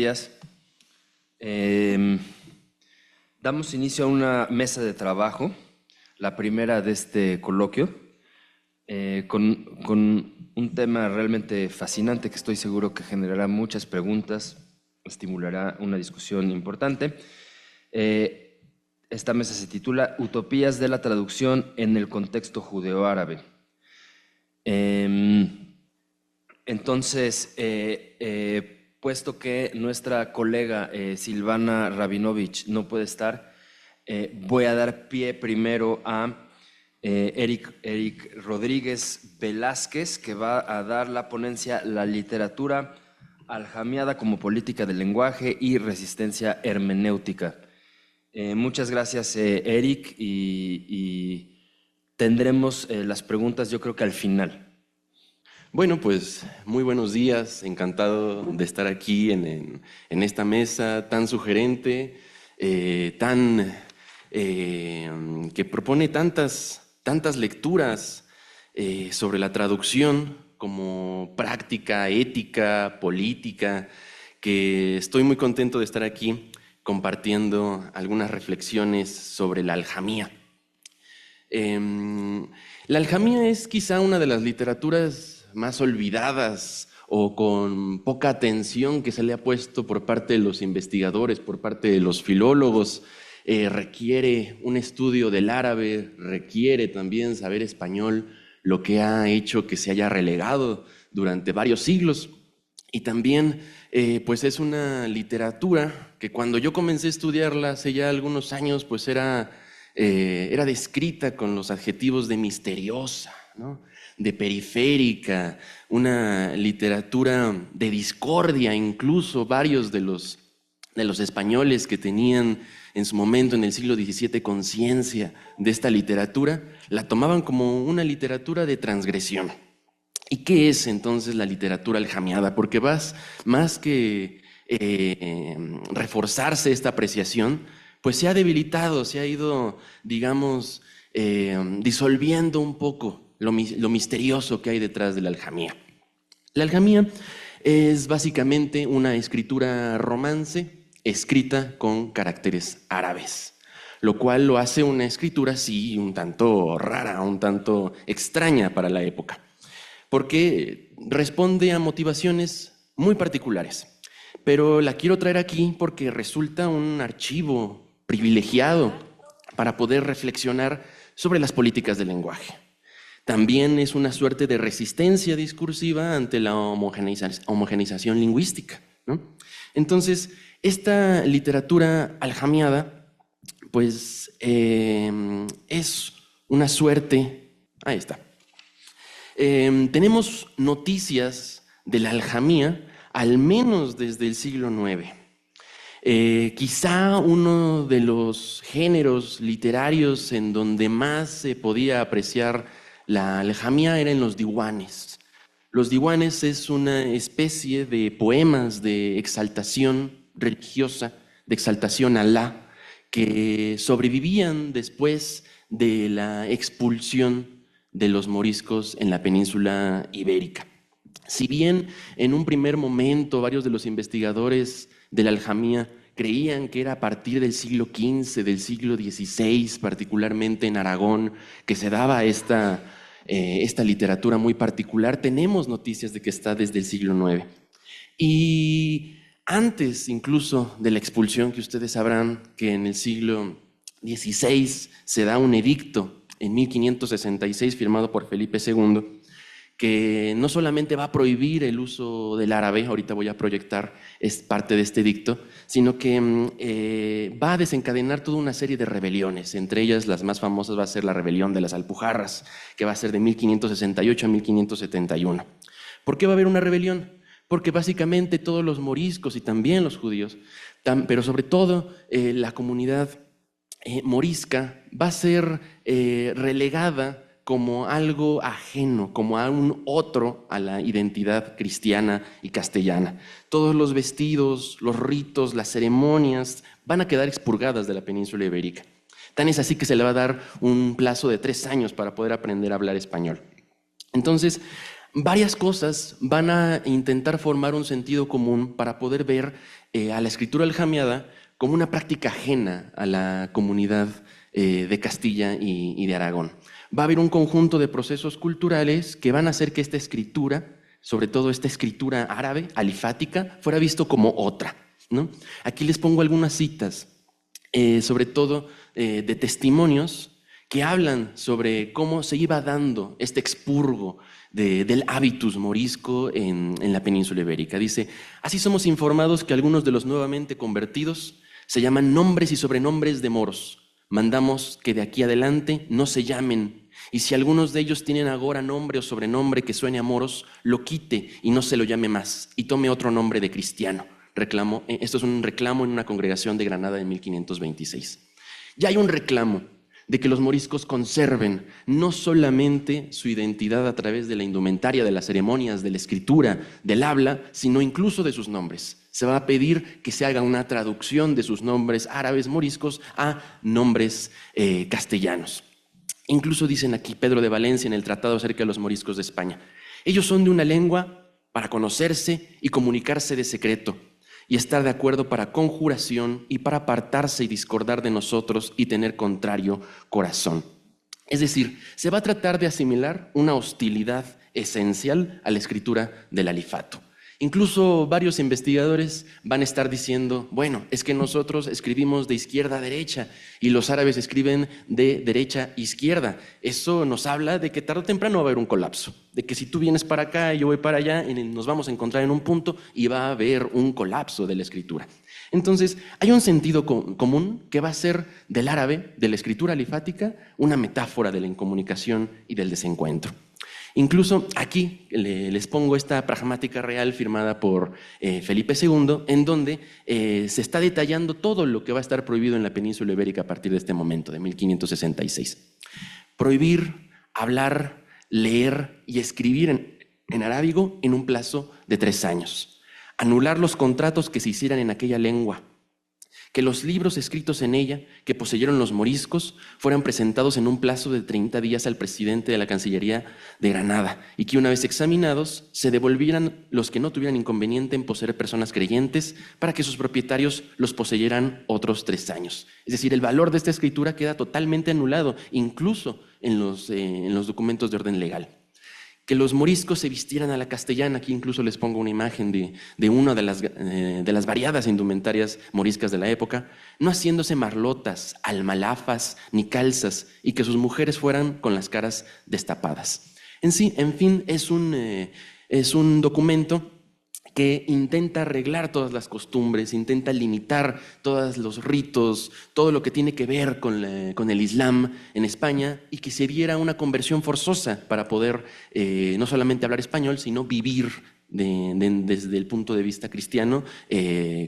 días. Damos inicio a una mesa de trabajo, la primera de este coloquio, con un tema realmente fascinante que estoy seguro que generará muchas preguntas, estimulará una discusión importante. Esta mesa se titula Utopías de la traducción en el contexto judeo-árabe. Entonces, puesto que nuestra colega Silvana Rabinovich no puede estar, voy a dar pie primero a Eric Rodríguez Velázquez, que va a dar la ponencia La literatura aljamiada como política del lenguaje y resistencia hermenéutica. Muchas gracias, Eric, y tendremos las preguntas yo creo que al final. Bueno, pues muy buenos días, encantado de estar aquí en esta mesa tan sugerente, que propone tantas lecturas sobre la traducción como práctica, ética, política, que estoy muy contento de estar aquí compartiendo algunas reflexiones sobre la aljamía. La aljamía es quizá una de las literaturas más olvidadas o con poca atención que se le ha puesto por parte de los investigadores, por parte de los filólogos. Requiere un estudio del árabe, requiere también saber español, lo que ha hecho que se haya relegado durante varios siglos. Y también pues es una literatura que cuando yo comencé a estudiarla hace ya algunos años pues era descrita con los adjetivos de misteriosa, ¿no?, de periférica, una literatura de discordia. Incluso varios de los españoles que tenían en su momento en el siglo XVII conciencia de esta literatura, la tomaban como una literatura de transgresión. ¿Y qué es entonces la literatura aljamiada? Porque más que reforzarse esta apreciación, pues se ha debilitado, se ha ido, digamos, disolviendo un poco lo misterioso que hay detrás de la aljamía. La aljamía es básicamente una escritura romance escrita con caracteres árabes, lo cual lo hace una escritura, sí, un tanto rara, un tanto extraña para la época, porque responde a motivaciones muy particulares. Pero la quiero traer aquí porque resulta un archivo privilegiado para poder reflexionar sobre las políticas del lenguaje. También es una suerte de resistencia discursiva ante la homogeneización lingüística, ¿no? Entonces, esta literatura aljamiada, pues es una suerte. Ahí está. Tenemos noticias de la aljamía al menos desde el siglo IX. Quizá uno de los géneros literarios en donde más se podía apreciar la aljamía era en los diwan-es. Los diwan-es es una especie de poemas de exaltación religiosa, de exaltación a Alá, que sobrevivían después de la expulsión de los moriscos en la península ibérica. Si bien en un primer momento varios de los investigadores de la aljamía creían que era a partir del siglo XV, del siglo XVI, particularmente en Aragón, que se daba esta literatura muy particular, tenemos noticias de que está desde el siglo IX. Y antes incluso de la expulsión, que ustedes sabrán que en el siglo XVI se da un edicto en 1566 firmado por Felipe II, que no solamente va a prohibir el uso del árabe, ahorita voy a proyectar es parte de este edicto, sino que va a desencadenar toda una serie de rebeliones. Entre ellas, las más famosas va a ser la rebelión de las Alpujarras, que va a ser de 1568 a 1571. ¿Por qué va a haber una rebelión? Porque básicamente todos los moriscos y también los judíos, pero sobre todo la comunidad morisca, va a ser relegada como algo ajeno, como a un otro a la identidad cristiana y castellana. Todos los vestidos, los ritos, las ceremonias van a quedar expurgadas de la península ibérica. Tan es así que se le va a dar un plazo de 3 años para poder aprender a hablar español. Entonces, Varias cosas van a intentar formar un sentido común para poder ver a la escritura aljamiada como una práctica ajena a la comunidad de Castilla y de Aragón. Va a haber un conjunto de procesos culturales que van a hacer que esta escritura, sobre todo esta escritura árabe, alifática, fuera visto como otra, ¿no? Aquí les pongo algunas citas, sobre todo de testimonios que hablan sobre cómo se iba dando este expurgo del hábitus morisco en la península ibérica. Dice: así somos informados que algunos de los nuevamente convertidos se llaman nombres y sobrenombres de moros. Mandamos que de aquí adelante no se llamen, y si algunos de ellos tienen agora nombre o sobrenombre que suene a moros, lo quite y no se lo llame más, y tome otro nombre de cristiano. Esto es un reclamo en una congregación de Granada en 1526. Ya hay un reclamo de que los moriscos conserven no solamente su identidad a través de la indumentaria, de las ceremonias, de la escritura, del habla, sino incluso de sus nombres. Se va a pedir que se haga una traducción de sus nombres árabes moriscos a nombres castellanos. Incluso dicen aquí Pedro de Valencia en el tratado acerca de los moriscos de España: ellos son de una lengua para conocerse y comunicarse de secreto, y estar de acuerdo para conjuración y para apartarse y discordar de nosotros y tener contrario corazón. Es decir, se va a tratar de asimilar una hostilidad esencial a la escritura del alifato. Incluso varios investigadores van a estar diciendo: bueno, es que nosotros escribimos de izquierda a derecha y los árabes escriben de derecha a izquierda. Eso nos habla de que tarde o temprano va a haber un colapso, de que si tú vienes para acá y yo voy para allá, nos vamos a encontrar en un punto y va a haber un colapso de la escritura. Entonces, hay un sentido común que va a ser del árabe, de la escritura alifática, una metáfora de la incomunicación y del desencuentro. Incluso aquí les pongo esta pragmática real firmada por Felipe II, en donde se está detallando todo lo que va a estar prohibido en la península ibérica a partir de este momento, de 1566. Prohibir hablar, leer y escribir en arábigo en un plazo de 3 años. Anular los contratos que se hicieran en aquella lengua. Que los libros escritos en ella, que poseyeron los moriscos, fueran presentados en un plazo de 30 días al presidente de la Cancillería de Granada, y que una vez examinados, se devolvieran los que no tuvieran inconveniente en poseer personas creyentes, para que sus propietarios los poseyeran otros 3 años. Es decir, el valor de esta escritura queda totalmente anulado, incluso en los documentos de orden legal. Que los moriscos se vistieran a la castellana. Aquí incluso les pongo una imagen de una de las variadas indumentarias moriscas de la época, no haciéndose marlotas, almalafas ni calzas, y que sus mujeres fueran con las caras destapadas. En fin, es un documento que intenta arreglar todas las costumbres, intenta limitar todos los ritos, todo lo que tiene que ver con el Islam en España, y que se diera una conversión forzosa para poder no solamente hablar español, sino vivir desde el punto de vista cristiano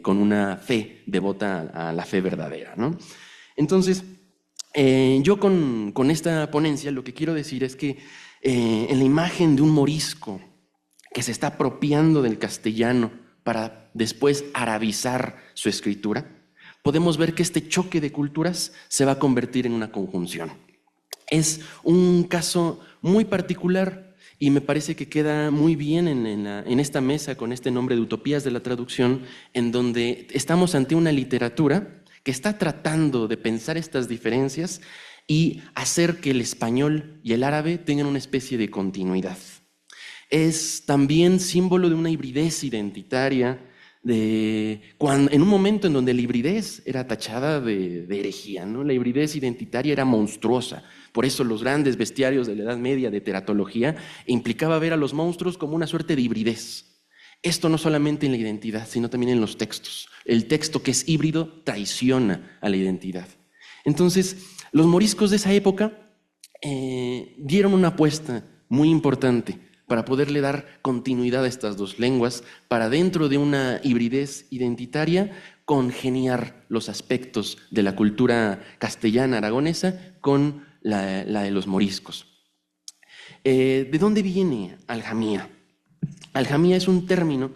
con una fe devota a la fe verdadera, ¿no? Entonces, yo con esta ponencia lo que quiero decir es que en la imagen de un morisco que se está apropiando del castellano para después arabizar su escritura, podemos ver que este choque de culturas se va a convertir en una conjunción. Es un caso muy particular y me parece que queda muy bien en esta mesa con este nombre de Utopías de la Traducción, en donde estamos ante una literatura que está tratando de pensar estas diferencias y hacer que el español y el árabe tengan una especie de continuidad. Es también símbolo de una hibridez identitaria, en un momento en donde la hibridez era tachada de herejía, ¿no? La hibridez identitaria era monstruosa. Por eso los grandes bestiarios de la Edad Media de teratología implicaba ver a los monstruos como una suerte de hibridez. Esto no solamente en la identidad, sino también en los textos. El texto que es híbrido traiciona a la identidad. Entonces, los moriscos de esa época dieron una apuesta muy importante para poderle dar continuidad a estas dos lenguas, para dentro de una hibridez identitaria congeniar los aspectos de la cultura castellana aragonesa con la de los moriscos. ¿De dónde viene aljamía? Aljamía es un término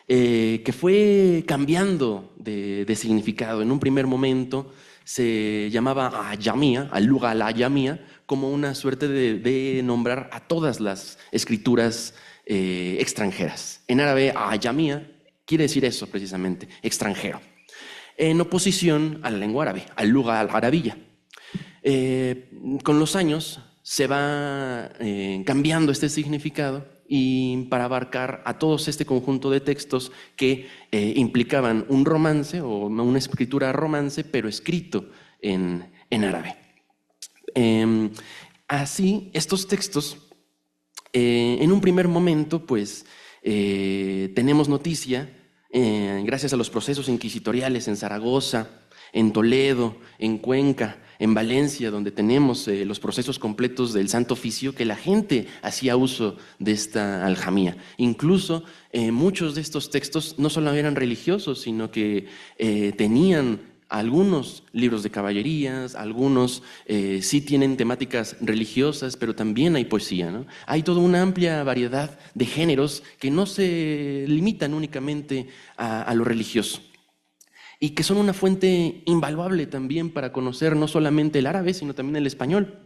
que fue cambiando de significado. En un primer momento se llamaba ayamía, al-lugha al-ayamía, como una suerte de nombrar a todas las escrituras extranjeras. En árabe, ayamía quiere decir eso precisamente, extranjero, en oposición a la lengua árabe, al-lugha al-arabiyya. Con los años se va cambiando este significado y para abarcar a todos este conjunto de textos que implicaban un romance o una escritura romance, pero escrito en árabe. Así, estos textos, en un primer momento, pues, tenemos noticia, gracias a los procesos inquisitoriales en Zaragoza, en Toledo, en Cuenca, en Valencia, donde tenemos los procesos completos del Santo Oficio, que la gente hacía uso de esta aljamía. Incluso muchos de estos textos no solo eran religiosos, sino que tenían algunos libros de caballerías, algunos sí tienen temáticas religiosas, pero también hay poesía, ¿no? Hay toda una amplia variedad de géneros que no se limitan únicamente a lo religioso, y que son una fuente invaluable también para conocer no solamente el árabe, sino también el español,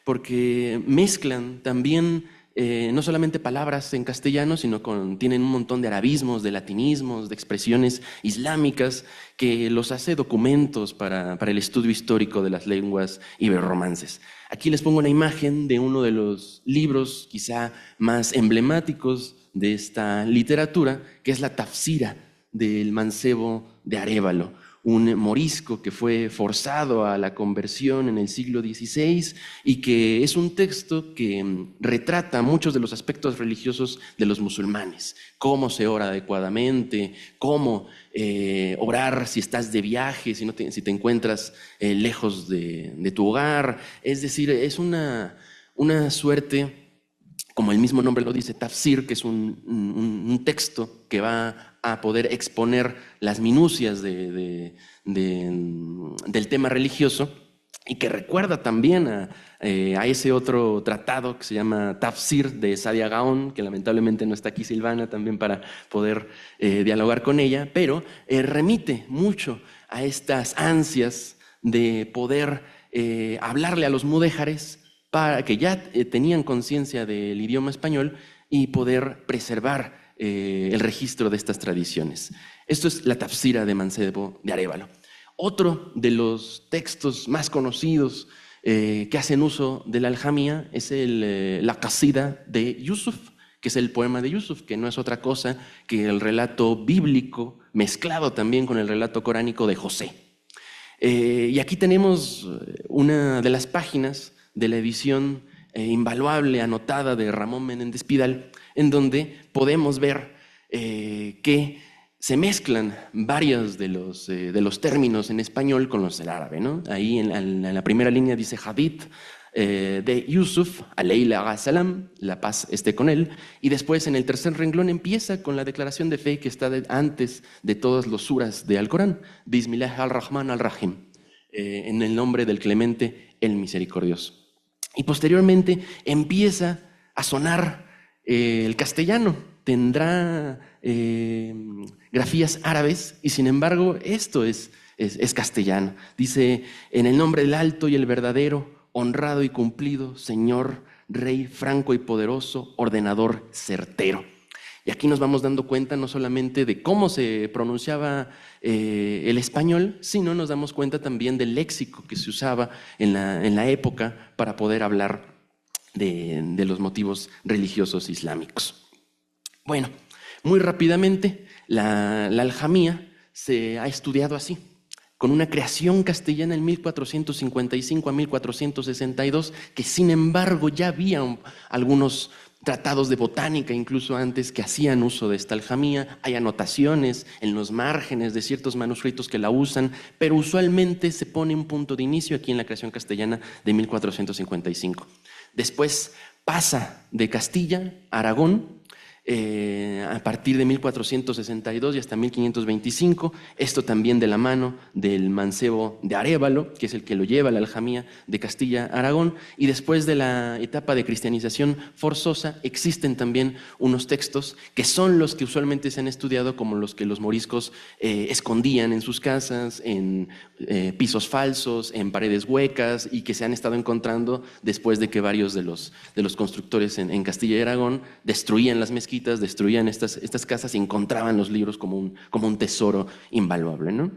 porque mezclan también no solamente palabras en castellano, sino tienen un montón de arabismos, de latinismos, de expresiones islámicas, que los hace documentos para el estudio histórico de las lenguas iberromances. Aquí les pongo una imagen de uno de los libros quizá más emblemáticos de esta literatura, que es la Tafsira del mancebo de Arévalo, un morisco que fue forzado a la conversión en el siglo XVI y que es un texto que retrata muchos de los aspectos religiosos de los musulmanes: cómo se ora adecuadamente, cómo orar si estás de viaje, si te encuentras lejos de tu hogar. Es decir, es una suerte, como el mismo nombre lo dice, tafsir, que es un texto que va a poder exponer las minucias del tema religioso, y que recuerda también a ese otro tratado que se llama Tafsir de Saadia Gaon, que lamentablemente no está aquí Silvana también para poder dialogar con ella, pero remite mucho a estas ansias de poder hablarle a los mudéjares, para que ya tenían conciencia del idioma español, y poder preservar el registro de estas tradiciones. Esto es la Tafsira de Mancebo de Arévalo. Otro de los textos más conocidos que hacen uso de la aljamía es la Qasida de Yusuf, que es el poema de Yusuf, que no es otra cosa que el relato bíblico mezclado también con el relato coránico de José. Y aquí tenemos una de las páginas de la edición invaluable anotada de Ramón Menéndez Pidal, en donde podemos ver que se mezclan varios de los términos en español con los del árabe, ¿no? Ahí en la primera línea dice Hadith de Yusuf, alayhi salam, la paz esté con él, y después en el tercer renglón empieza con la declaración de fe que está antes de todos los suras de Alcorán: Bismillah al-Rahman al-Rahim, en el nombre del Clemente, el Misericordioso. Y posteriormente empieza a sonar el castellano. Tendrá grafías árabes y sin embargo esto es castellano. Dice: en el nombre del alto y el verdadero, honrado y cumplido, Señor, Rey franco y poderoso, ordenador certero. Y aquí nos vamos dando cuenta no solamente de cómo se pronunciaba el español, sino nos damos cuenta también del léxico que se usaba en la época para poder hablar de los motivos religiosos islámicos. Bueno, muy rápidamente, la aljamía se ha estudiado así, con una creación castellana en 1455 a 1462, que sin embargo ya había algunos tratados de botánica, incluso antes, que hacían uso de esta aljamía. Hay anotaciones en los márgenes de ciertos manuscritos que la usan, pero usualmente se pone un punto de inicio aquí en la creación castellana de 1455. Después pasa de Castilla a Aragón, a partir de 1462 y hasta 1525, esto también de la mano del mancebo de Arévalo, que es el que lo lleva a la aljamía de Castilla-Aragón, y después de la etapa de cristianización forzosa existen también unos textos que son los que usualmente se han estudiado como los que los moriscos escondían en sus casas, en pisos falsos, en paredes huecas, y que se han estado encontrando después de que varios de los constructores en Castilla y Aragón destruían las mezquitas, destruían estas casas y encontraban los libros como un tesoro invaluable, ¿no?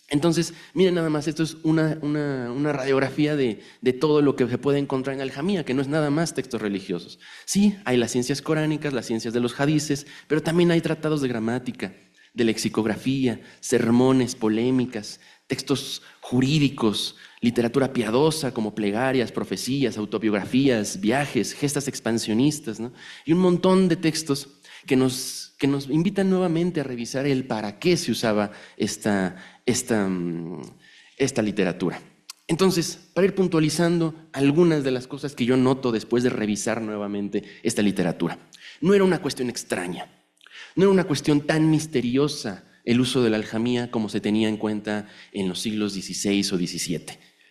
Entonces, miren nada más, esto es una radiografía de todo lo que se puede encontrar en Aljamía, que no es nada más textos religiosos. Sí, hay las ciencias coránicas, las ciencias de los hadices, pero también hay tratados de gramática, de lexicografía, sermones, polémicas, textos jurídicos, literatura piadosa como plegarias, profecías, autobiografías, viajes, gestas expansionistas, ¿no? Y un montón de textos que nos invitan nuevamente a revisar el para qué se usaba esta literatura. Entonces, para ir puntualizando algunas de las cosas que yo noto después de revisar nuevamente esta literatura. No era una cuestión extraña, no era una cuestión tan misteriosa el uso de la aljamía como se tenía en cuenta en los siglos XVI o XVII.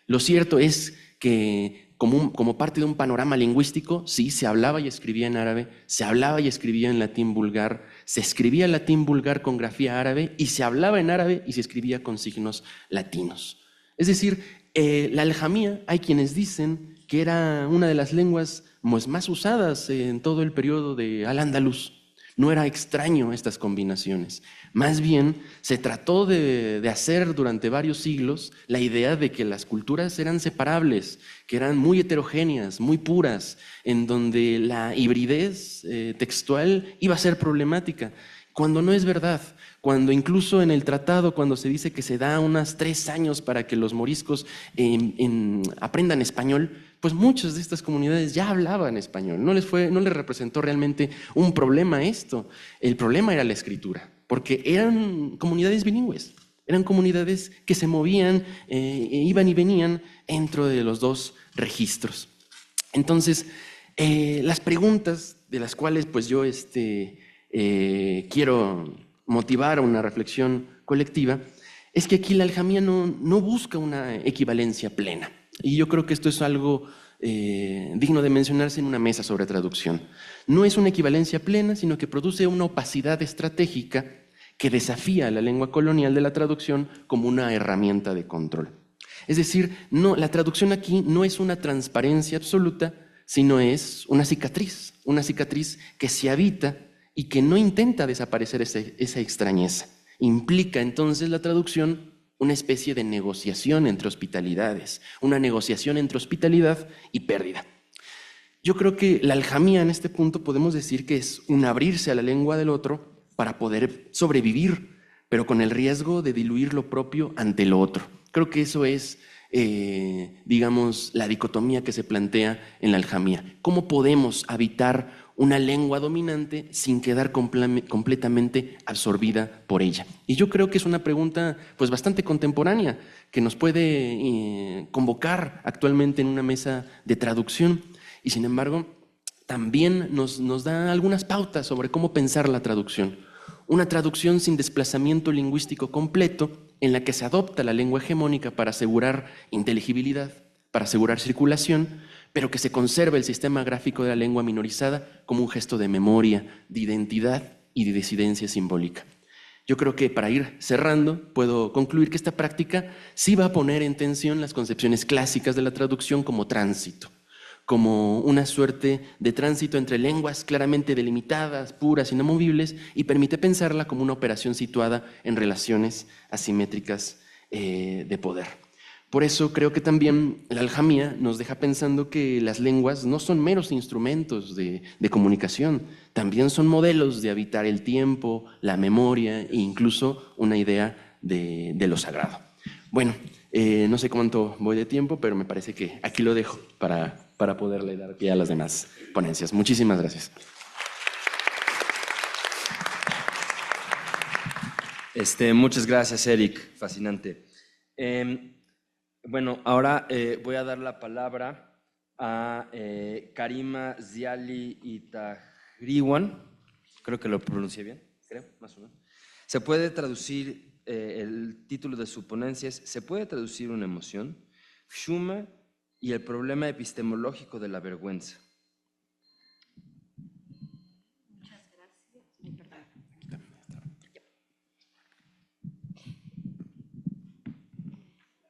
Lo cierto es que como parte de un panorama lingüístico, sí, se hablaba y escribía en árabe, se hablaba y escribía en latín vulgar, se escribía latín vulgar con grafía árabe y se hablaba en árabe y se escribía con signos latinos. Es decir, la aljamía, hay quienes dicen que era una de las lenguas más usadas en todo el periodo de Al-Ándalus. No era extraño estas combinaciones. Más bien, se trató de hacer durante varios siglos la idea de que las culturas eran separables, que eran muy heterogéneas, muy puras, en donde la hibridez textual iba a ser problemática, cuando no es verdad. Cuando incluso en el tratado, cuando se dice que se da unos 3 años para que los moriscos aprendan español, pues muchas de estas comunidades ya hablaban español, no les representó realmente un problema esto. El problema era la escritura, porque eran comunidades bilingües, eran comunidades que se movían, iban y venían dentro de los dos registros. Entonces, las preguntas de las cuales pues yo quiero motivar una reflexión colectiva es que aquí la aljamía no busca una equivalencia plena. Y yo creo que esto es algo digno de mencionarse en una mesa sobre traducción. No es una equivalencia plena, sino que produce una opacidad estratégica que desafía a la lengua colonial de la traducción como una herramienta de control. Es decir, la traducción aquí no es una transparencia absoluta, sino es una cicatriz que se habita y que no intenta desaparecer esa extrañeza. Implica entonces la traducción una especie de negociación entre hospitalidades, una negociación entre hospitalidad y pérdida. Yo creo que la aljamía en este punto podemos decir que es un abrirse a la lengua del otro para poder sobrevivir, pero con el riesgo de diluir lo propio ante lo otro. Creo que eso es, digamos, la dicotomía que se plantea en la aljamía. ¿Cómo podemos habitar una lengua dominante sin quedar completamente absorbida por ella? Y yo creo que es una pregunta pues bastante contemporánea que nos puede convocar actualmente en una mesa de traducción y sin embargo también nos da algunas pautas sobre cómo pensar la traducción. Una traducción sin desplazamiento lingüístico completo en la que se adopta la lengua hegemónica para asegurar inteligibilidad, para asegurar circulación, pero que se conserva el sistema gráfico de la lengua minorizada como un gesto de memoria, de identidad y de disidencia simbólica. Yo creo que para ir cerrando puedo concluir que esta práctica sí va a poner en tensión las concepciones clásicas de la traducción como tránsito, como una suerte de tránsito entre lenguas claramente delimitadas, puras, inamovibles, y permite pensarla como una operación situada en relaciones asimétricas de poder. Por eso creo que también la aljamía nos deja pensando que las lenguas no son meros instrumentos de comunicación, también son modelos de habitar el tiempo, la memoria e incluso una idea de lo sagrado. Bueno, no sé cuánto voy de tiempo, pero me parece que aquí lo dejo para poderle dar pie a las demás ponencias. Muchísimas gracias. Muchas gracias, Eric. Fascinante. Bueno, ahora voy a dar la palabra a Karima Ziali Itagriwan. Creo que lo pronuncié bien, creo, más o menos. Se puede traducir, el título de su ponencia es ¿Se puede traducir una emoción? Xuma y el problema epistemológico de la vergüenza. Muchas gracias.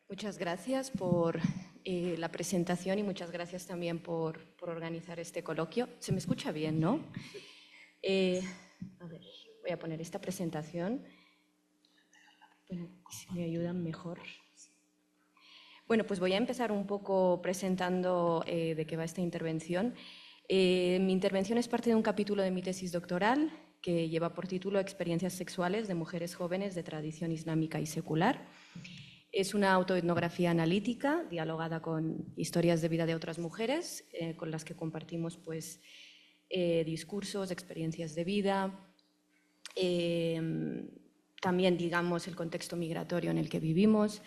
Muchas gracias por la presentación y muchas gracias también por organizar este coloquio. Se me escucha bien, ¿no? A ver, voy a poner esta presentación. Bueno, si me ayudan mejor. Bueno, pues voy a empezar un poco presentando de qué va esta intervención. Mi intervención es parte de un capítulo de mi tesis doctoral que lleva por título Experiencias sexuales de mujeres jóvenes de tradición islámica y secular. Es una autoetnografía analítica dialogada con historias de vida de otras mujeres con las que compartimos pues, discursos, experiencias de vida, también digamos el contexto migratorio en el que vivimos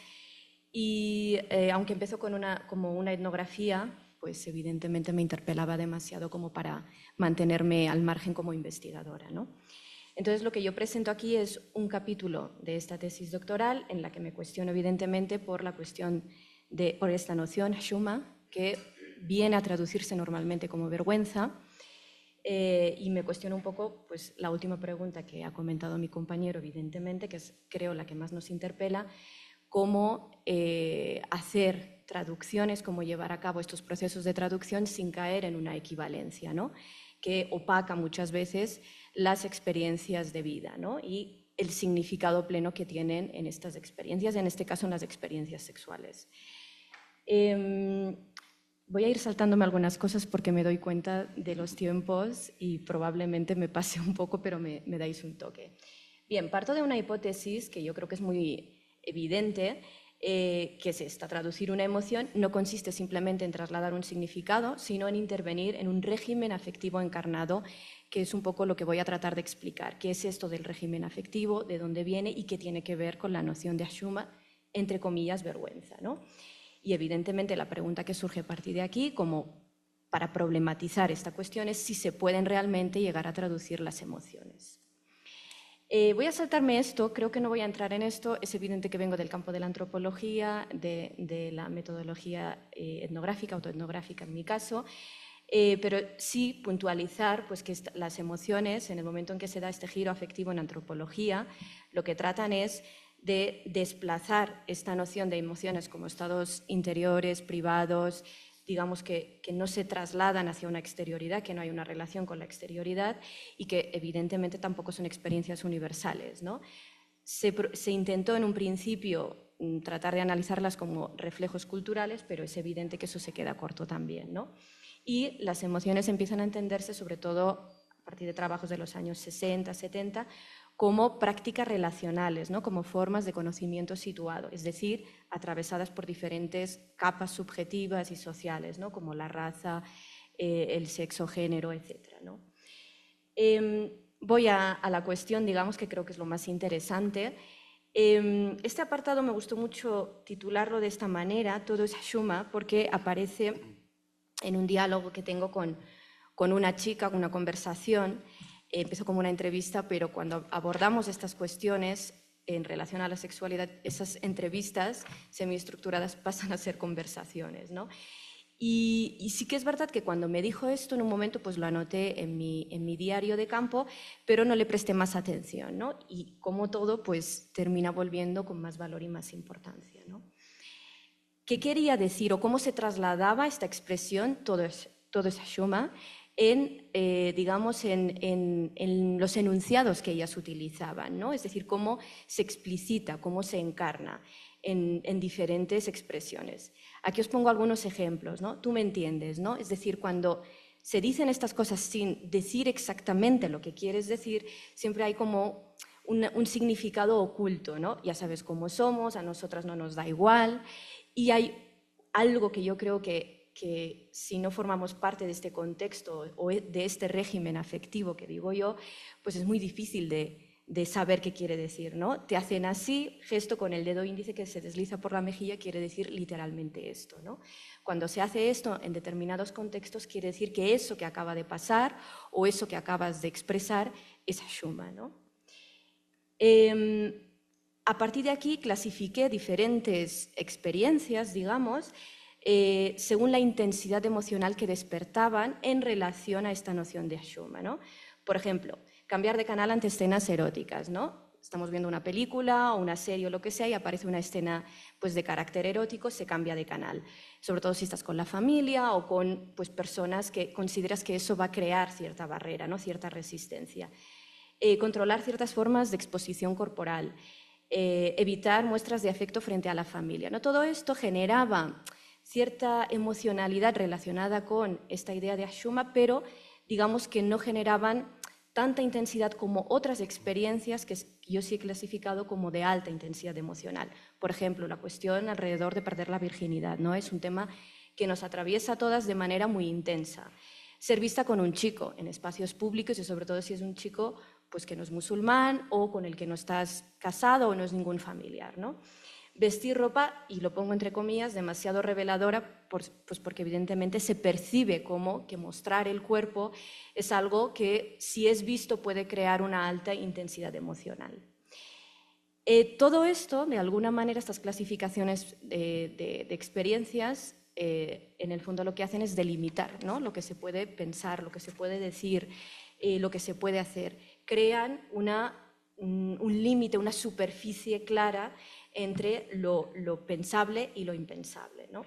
y aunque empezó como una etnografía, pues evidentemente me interpelaba demasiado como para mantenerme al margen como investigadora, ¿no? Entonces, lo que yo presento aquí es un capítulo de esta tesis doctoral en la que me cuestiono evidentemente por por esta noción, xuma, que viene a traducirse normalmente como vergüenza, y me cuestiono un poco pues, la última pregunta que ha comentado mi compañero, evidentemente, que es creo la que más nos interpela, cómo hacer traducciones, cómo llevar a cabo estos procesos de traducción sin caer en una equivalencia, ¿no? Que opaca muchas veces las experiencias de vida, ¿no? Y el significado pleno que tienen en estas experiencias, en este caso en las experiencias sexuales. Voy a ir saltándome algunas cosas porque me doy cuenta de los tiempos y probablemente me pase un poco, pero me dais un toque. Bien, parto de una hipótesis que yo creo que es muy evidente, que es esta: traducir una emoción no consiste simplemente en trasladar un significado, sino en intervenir en un régimen afectivo encarnado, que es un poco lo que voy a tratar de explicar. ¿Qué es esto del régimen afectivo? ¿De dónde viene? ¿Y qué tiene que ver con la noción de xuma, entre comillas, vergüenza, ¿no? Y evidentemente la pregunta que surge a partir de aquí, como para problematizar esta cuestión, es si se pueden realmente llegar a traducir las emociones. Voy a saltarme esto, creo que no voy a entrar en esto. Es evidente que vengo del campo de la antropología, de la metodología etnográfica, autoetnográfica en mi caso, pero sí puntualizar pues, que las emociones, en el momento en que se da este giro afectivo en antropología, lo que tratan es de desplazar esta noción de emociones como estados interiores, privados, digamos que no se trasladan hacia una exterioridad, que no hay una relación con la exterioridad y que evidentemente tampoco son experiencias universales, ¿no? Se intentó en un principio tratar de analizarlas como reflejos culturales, pero es evidente que eso se queda corto también, ¿no? Y las emociones empiezan a entenderse, sobre todo a partir de trabajos de los años 60, 70, como prácticas relacionales, ¿no? Como formas de conocimiento situado, es decir, atravesadas por diferentes capas subjetivas y sociales, ¿no? Como la raza, el sexo, género, etc., ¿no? Voy a la cuestión, digamos, que creo que es lo más interesante. Este apartado me gustó mucho titularlo de esta manera, Todo es xuma, porque aparece en un diálogo que tengo con una chica, con una conversación. Empezó como una entrevista, pero cuando abordamos estas cuestiones en relación a la sexualidad, esas entrevistas semiestructuradas pasan a ser conversaciones, ¿no? Y sí que es verdad que cuando me dijo esto, en un momento pues lo anoté en mi diario de campo, pero no le presté más atención, ¿no? Y como todo, pues termina volviendo con más valor y más importancia, ¿no? ¿Qué quería decir o cómo se trasladaba esta expresión, todo es xuma, digamos, en los enunciados que ellas utilizaban, ¿no? Es decir, cómo se explicita, cómo se encarna en diferentes expresiones. Aquí os pongo algunos ejemplos, ¿no? Tú me entiendes, ¿no? Es decir, cuando se dicen estas cosas sin decir exactamente lo que quieres decir, siempre hay como un significado oculto, ¿no? Ya sabes cómo somos, a nosotras no nos da igual, y hay algo que yo creo que si no formamos parte de este contexto o de este régimen afectivo que digo yo, pues es muy difícil de de saber qué quiere decir, ¿no? Te hacen así, gesto con el dedo índice que se desliza por la mejilla, quiere decir literalmente esto, ¿no? Cuando se hace esto en determinados contextos, quiere decir que eso que acaba de pasar o eso que acabas de expresar es Hashuma, ¿no? A partir de aquí clasifiqué diferentes experiencias, digamos, según la intensidad emocional que despertaban en relación a esta noción de Hashuma, ¿no? Por ejemplo, cambiar de canal ante escenas eróticas, ¿no? Estamos viendo una película o una serie o lo que sea y aparece una escena pues, de carácter erótico, se cambia de canal. Sobre todo si estás con la familia o con pues, personas que consideras que eso va a crear cierta barrera, ¿no? Cierta resistencia. Controlar ciertas formas de exposición corporal, evitar muestras de afecto frente a la familia, ¿no? Todo esto generaba cierta emocionalidad relacionada con esta idea de Hashuma, pero digamos que no generaban tanta intensidad como otras experiencias que yo sí he clasificado como de alta intensidad emocional. Por ejemplo, la cuestión alrededor de perder la virginidad, ¿no? Es un tema que nos atraviesa a todas de manera muy intensa. Ser vista con un chico en espacios públicos y sobre todo si es un chico pues, que no es musulmán o con el que no estás casado o no es ningún familiar, ¿no? Vestir ropa, y lo pongo entre comillas, demasiado reveladora, pues porque evidentemente se percibe como que mostrar el cuerpo es algo que si es visto puede crear una alta intensidad emocional. Todo esto, de alguna manera, estas clasificaciones de experiencias, en el fondo lo que hacen es delimitar, ¿no? Lo que se puede pensar, lo que se puede decir, lo que se puede hacer. Crean un límite, una superficie clara entre lo pensable y lo impensable, ¿no?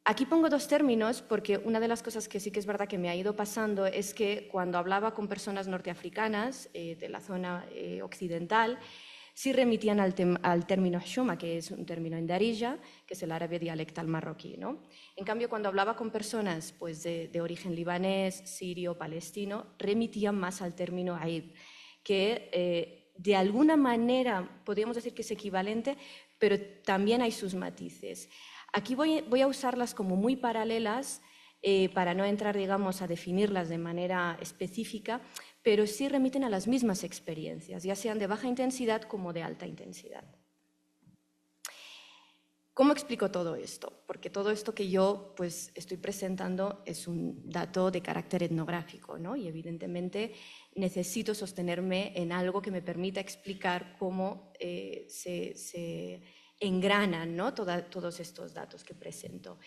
Aquí pongo dos términos porque una de las cosas que sí que es verdad que me ha ido pasando es que cuando hablaba con personas norteafricanas de la zona occidental, sí remitían al término Hashuma, que es un término en Darija, que es el árabe dialectal marroquí, ¿no? En cambio, cuando hablaba con personas pues, de origen libanés, sirio, palestino, remitían más al término Aib, que de alguna manera podríamos decir que es equivalente, pero también hay sus matices. Aquí voy a usarlas como muy paralelas para no entrar, digamos, a definirlas de manera específica, pero sí remiten a las mismas experiencias, ya sean de baja intensidad como de alta intensidad. ¿Cómo explico todo esto? Porque todo esto que yo pues, estoy presentando es un dato de carácter etnográfico, ¿no? Y evidentemente necesito sostenerme en algo que me permita explicar cómo se engranan, ¿no? Todos estos datos que presento.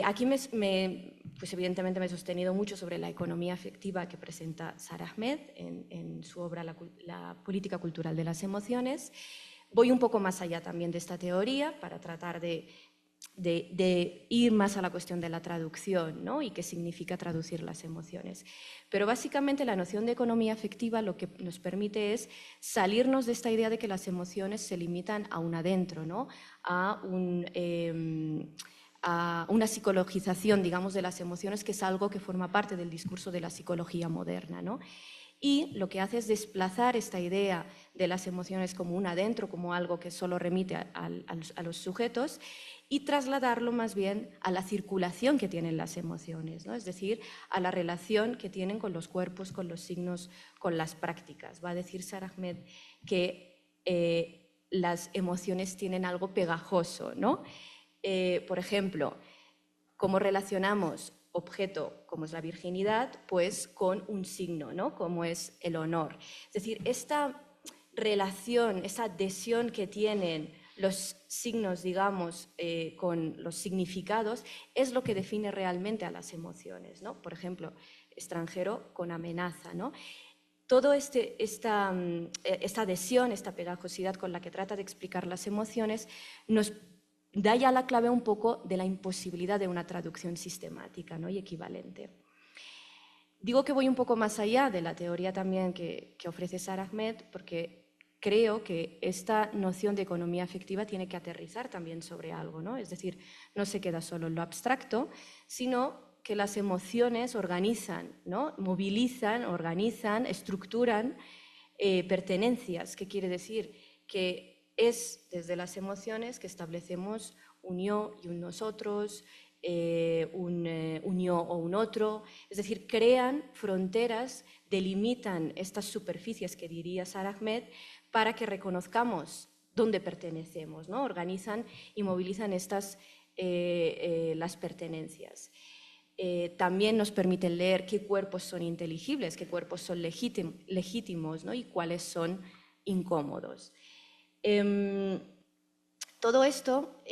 Aquí pues evidentemente me he sostenido mucho sobre la economía afectiva que presenta Sara Ahmed en su obra La política cultural de las emociones. Voy un poco más allá también de esta teoría para tratar de ir más a la cuestión de la traducción, ¿no? Y qué significa traducir las emociones. Pero básicamente la noción de economía afectiva lo que nos permite es salirnos de esta idea de que las emociones se limitan a un adentro, ¿no? A una psicologización, digamos, de las emociones, que es algo que forma parte del discurso de la psicología moderna, ¿no? Y lo que hace es desplazar esta idea de las emociones como un adentro, como algo que solo remite a los sujetos, y trasladarlo más bien a la circulación que tienen las emociones, ¿no? Es decir, a la relación que tienen con los cuerpos, con los signos, con las prácticas. Va a decir Sara Ahmed que las emociones tienen algo pegajoso, ¿no? Por ejemplo, ¿cómo relacionamos objeto como es la virginidad, pues con un signo, ¿no? Como es el honor? Es decir, esta relación, esa adhesión que tienen los signos, digamos, con los significados, es lo que define realmente a las emociones, ¿no? Por ejemplo, extranjero con amenaza, ¿no? Toda esta adhesión, esta pegajosidad con la que trata de explicar las emociones, nos da ya la clave un poco de la imposibilidad de una traducción sistemática, ¿no? Y equivalente. Digo que voy un poco más allá de la teoría también que ofrece Sara Ahmed, porque creo que esta noción de economía afectiva tiene que aterrizar también sobre algo, ¿no? Es decir, no se queda solo en lo abstracto, sino que las emociones organizan, ¿no? Movilizan, organizan, estructuran pertenencias. ¿Qué quiere decir? Que es desde las emociones que establecemos un yo y un nosotros, un yo o un otro, es decir, crean fronteras, delimitan estas superficies que diría Sara Ahmed para que reconozcamos dónde pertenecemos, ¿no? Organizan y movilizan las pertenencias. También nos permiten leer qué cuerpos son inteligibles, qué cuerpos son legítimos, ¿no? Y cuáles son incómodos. Todo esto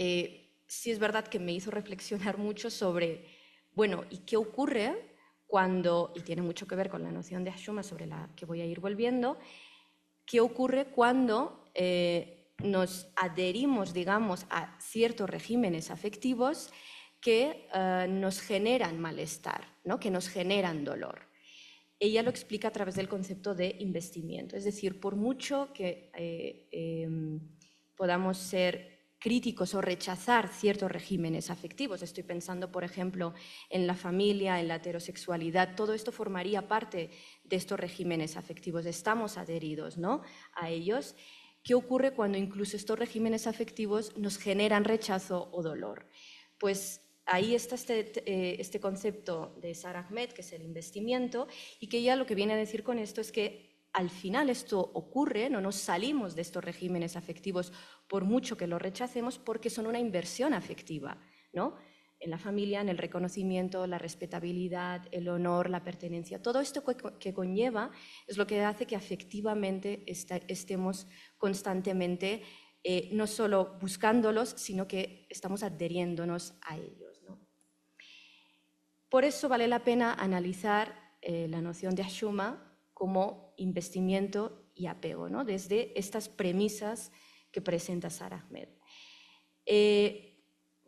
sí es verdad que me hizo reflexionar mucho sobre, bueno, ¿y qué ocurre cuando, y tiene mucho que ver con la noción de Hashuma sobre la que voy a ir volviendo, qué ocurre cuando nos adherimos, digamos, a ciertos regímenes afectivos que nos generan malestar, ¿no? Que nos generan dolor? Ella lo explica a través del concepto de investimiento, es decir, por mucho que podamos ser críticos o rechazar ciertos regímenes afectivos, estoy pensando, por ejemplo, en la familia, en la heterosexualidad, todo esto formaría parte de estos regímenes afectivos, estamos adheridos, ¿no?, a ellos. ¿Qué ocurre cuando incluso estos regímenes afectivos nos generan rechazo o dolor? Pues ahí está este concepto de Sara Ahmed, que es el investimiento, y que ella lo que viene a decir con esto es que al final esto ocurre, no nos salimos de estos regímenes afectivos por mucho que los rechacemos, porque son una inversión afectiva, ¿no? En la familia, en el reconocimiento, la respetabilidad, el honor, la pertenencia, todo esto que conlleva es lo que hace que afectivamente estemos constantemente no solo buscándolos, sino que estamos adheriéndonos a ellos, ¿no? Por eso vale la pena analizar la noción de Hashuma como investimiento y apego, ¿no?, desde estas premisas que presenta Sara Ahmed.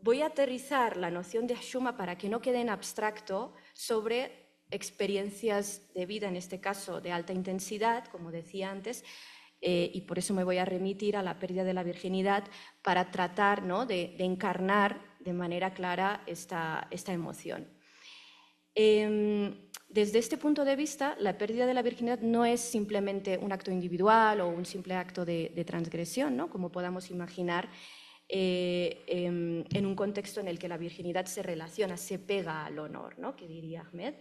Voy a aterrizar la noción de Hashuma para que no quede en abstracto sobre experiencias de vida, en este caso de alta intensidad, como decía antes, y por eso me voy a remitir a la pérdida de la virginidad para tratar, ¿no?, de encarnar de manera clara esta emoción. Desde este punto de vista, la pérdida de la virginidad no es simplemente un acto individual o un simple acto de transgresión, ¿no?, como podamos imaginar en un contexto en el que la virginidad se relaciona, se pega al honor, ¿no?, que diría Ahmed,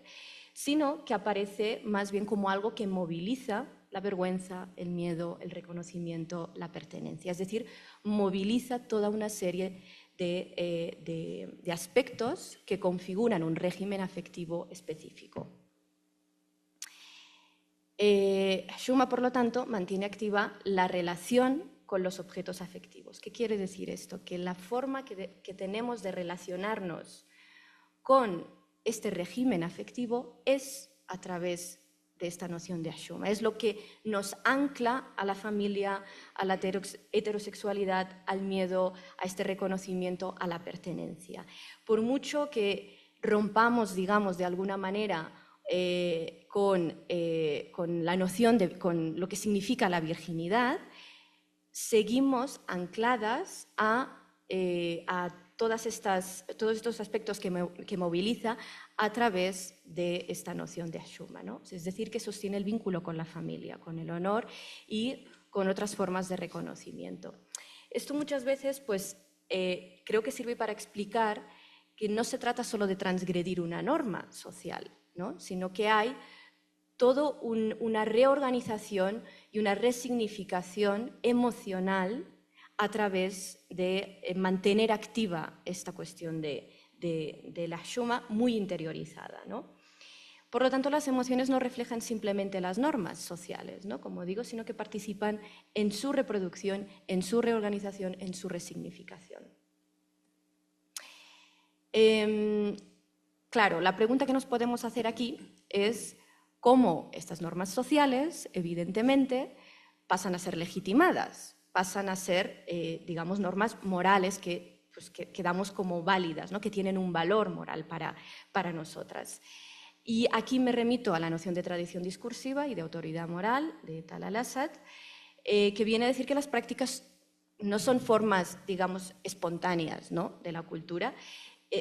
sino que aparece más bien como algo que moviliza la vergüenza, el miedo, el reconocimiento, la pertenencia. Es decir, moviliza toda una serie de aspectos que configuran un régimen afectivo específico. Hashuma, por lo tanto, mantiene activa la relación con los objetos afectivos. ¿Qué quiere decir esto? Que la forma que tenemos de relacionarnos con este régimen afectivo es a través de esta noción de Hashuma. Es lo que nos ancla a la familia, a la heterosexualidad, al miedo, a este reconocimiento, a la pertenencia. Por mucho que rompamos, digamos, de alguna manera con la noción con lo que significa la virginidad, seguimos ancladas a todos estos aspectos que moviliza a través de esta noción de Hashuma, ¿no? Es decir, que sostiene el vínculo con la familia, con el honor y con otras formas de reconocimiento. Esto muchas veces, pues, creo que sirve para explicar que no se trata solo de transgredir una norma social, ¿no?, sino que hay toda una reorganización y una resignificación emocional a través de mantener activa esta cuestión de la Hashuma muy interiorizada, ¿no? Por lo tanto, las emociones no reflejan simplemente las normas sociales, ¿no?, como digo, sino que participan en su reproducción, en su reorganización, en su resignificación. Claro, la pregunta que nos podemos hacer aquí es cómo estas normas sociales, evidentemente, pasan a ser legitimadas, pasan a ser, digamos, normas morales que damos como válidas, ¿no?, que tienen un valor moral para nosotras. Y aquí me remito a la noción de tradición discursiva y de autoridad moral de Tal al-Assad, que viene a decir que las prácticas no son formas, digamos, espontáneas, ¿no?, de la cultura,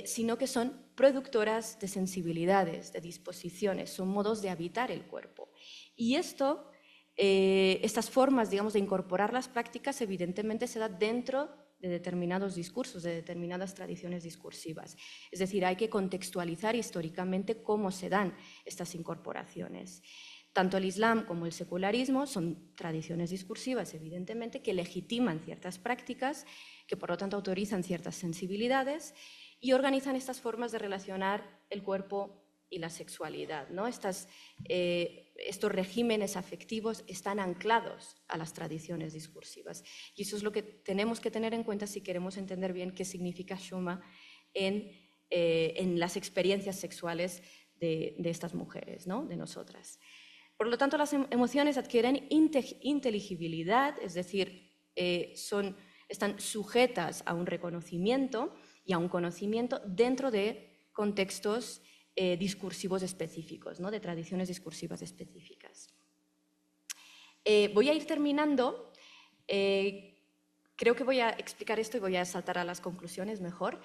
sino que son productoras de sensibilidades, de disposiciones, son modos de habitar el cuerpo. Y estas formas, digamos, de incorporar las prácticas, evidentemente se da dentro de determinados discursos, de determinadas tradiciones discursivas. Es decir, hay que contextualizar históricamente cómo se dan estas incorporaciones. Tanto el Islam como el secularismo son tradiciones discursivas, evidentemente, que legitiman ciertas prácticas, que por lo tanto autorizan ciertas sensibilidades y organizan estas formas de relacionar el cuerpo y la sexualidad, ¿no? Estos regímenes afectivos están anclados a las tradiciones discursivas. Y eso es lo que tenemos que tener en cuenta si queremos entender bien qué significa Xuma en las experiencias sexuales de estas mujeres, ¿no? De nosotras. Por lo tanto, las emociones adquieren inteligibilidad, es decir, están sujetas a un reconocimiento y a un conocimiento dentro de contextos discursivos específicos, ¿no? De tradiciones discursivas específicas. Voy a ir terminando. Creo que voy a explicar esto y voy a saltar a las conclusiones mejor.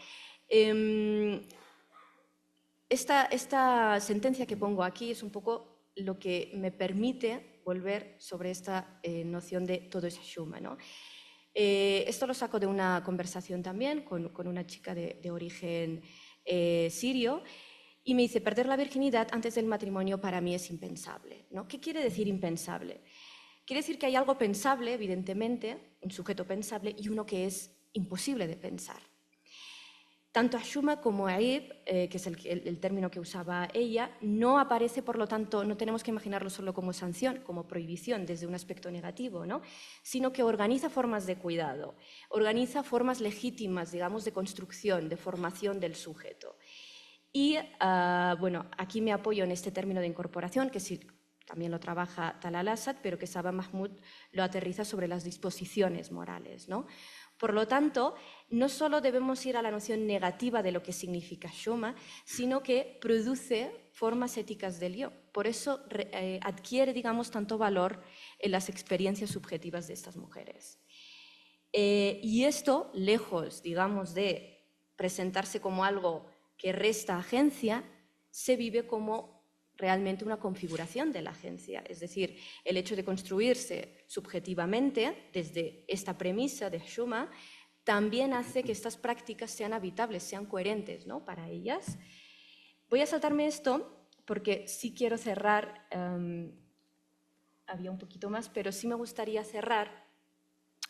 Esta sentencia que pongo aquí es un poco lo que me permite volver sobre esta noción de todo es Xuma, ¿no? Esto lo saco de una conversación también con una chica de origen sirio y me dice, perder la virginidad antes del matrimonio para mí es impensable, ¿no? ¿Qué quiere decir impensable? Quiere decir que hay algo pensable, evidentemente, un sujeto pensable y uno que es imposible de pensar. Tanto Xuma como Aib, que es el término que usaba ella, no aparece, por lo tanto, no tenemos que imaginarlo solo como sanción, como prohibición desde un aspecto negativo, ¿no? Sino que organiza formas de cuidado, organiza formas legítimas, digamos, de construcción, de formación del sujeto. Y, bueno, aquí me apoyo en este término de incorporación, que sí, también lo trabaja Talal Asad, pero que Saba Mahmoud lo aterriza sobre las disposiciones morales, ¿no? Por lo tanto, no solo debemos ir a la noción negativa de lo que significa Xuma, sino que produce formas éticas del yo. Por eso adquiere, digamos, tanto valor en las experiencias subjetivas de estas mujeres. Y esto, lejos, digamos, de presentarse como algo que resta agencia, se vive como realmente una configuración de la agencia. Es decir, el hecho de construirse subjetivamente desde esta premisa de Xuma también hace que estas prácticas sean habitables, sean coherentes, ¿no? Para ellas. Voy a saltarme esto porque sí quiero cerrar, había un poquito más, pero sí me gustaría cerrar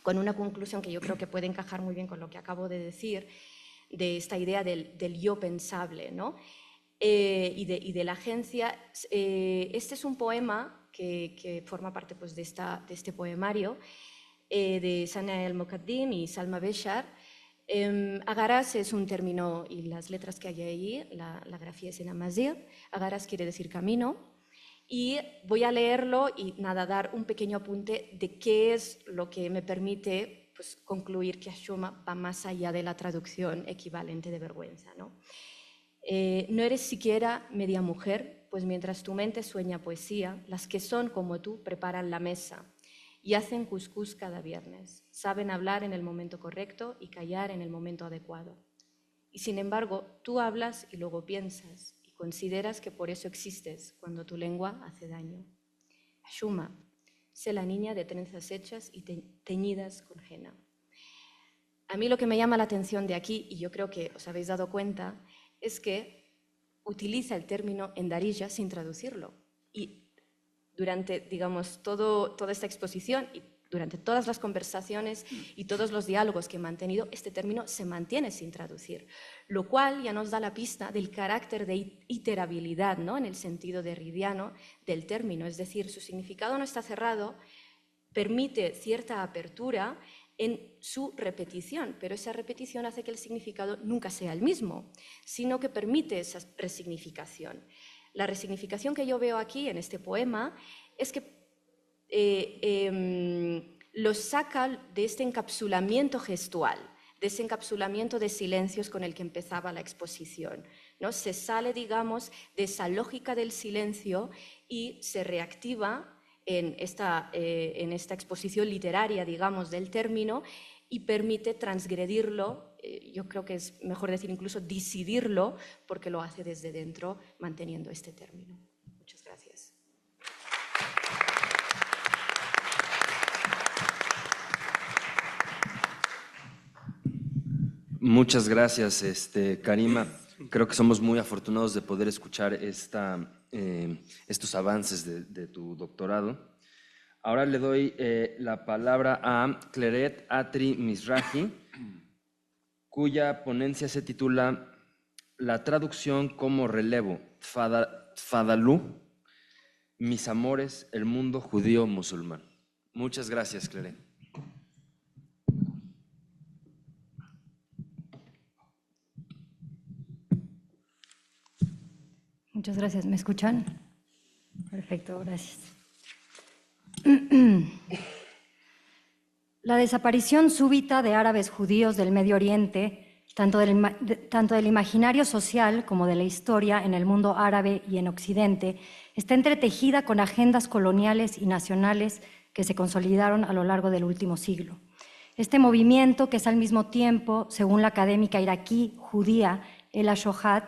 con una conclusión que yo creo que puede encajar muy bien con lo que acabo de decir, de esta idea del yo pensable, ¿no? Y de la agencia. Este es un poema que forma parte, pues, de este poemario de Sana el-Mokaddim y Salma Beshar. Agaras es un término, y las letras que hay ahí, la grafía es en amazigh. Agaras quiere decir camino. Y voy a leerlo y nada, dar un pequeño apunte de qué es lo que me permite, pues, concluir que Xuma va más allá de la traducción equivalente de vergüenza, ¿no? No eres siquiera media mujer, pues mientras tu mente sueña poesía, las que son como tú preparan la mesa y hacen cuscús cada viernes. Saben hablar en el momento correcto y callar en el momento adecuado. Y sin embargo, tú hablas y luego piensas y consideras que por eso existes cuando tu lengua hace daño. Xuma, sé la niña de trenzas hechas y teñidas con henna. A mí lo que me llama la atención de aquí, y yo creo que os habéis dado cuenta, es que utiliza el término en Darija sin traducirlo. Y durante, digamos, toda esta exposición y durante todas las conversaciones y todos los diálogos que he mantenido, este término se mantiene sin traducir, lo cual ya nos da la pista del carácter de iterabilidad, ¿no? En el sentido derridiano del término, es decir, su significado no está cerrado, permite cierta apertura en su repetición, pero esa repetición hace que el significado nunca sea el mismo, sino que permite esa resignificación. La resignificación que yo veo aquí en este poema es que lo saca de este encapsulamiento gestual, de ese encapsulamiento de silencios con el que empezaba la exposición, ¿no? Se sale, digamos, de esa lógica del silencio y se reactiva en esta exposición literaria, digamos, del término, y permite transgredirlo, yo creo que es mejor decir incluso disidirlo, porque lo hace desde dentro, manteniendo este término. Muchas gracias. Muchas gracias, Karima. Creo que somos muy afortunados de poder escuchar estos avances de tu doctorado. Ahora le doy la palabra a Claret Atri Mizrahi, cuya ponencia se titula La traducción como relevo, Tfadalú, mis amores, el mundo judío musulmán. Muchas gracias, Claret. Muchas gracias. ¿Me escuchan? Perfecto, gracias. La desaparición súbita de árabes judíos del Medio Oriente, tanto del imaginario social como de la historia en el mundo árabe y en Occidente, está entretejida con agendas coloniales y nacionales que se consolidaron a lo largo del último siglo. Este movimiento, que es al mismo tiempo, según la académica iraquí judía Ela Shohat,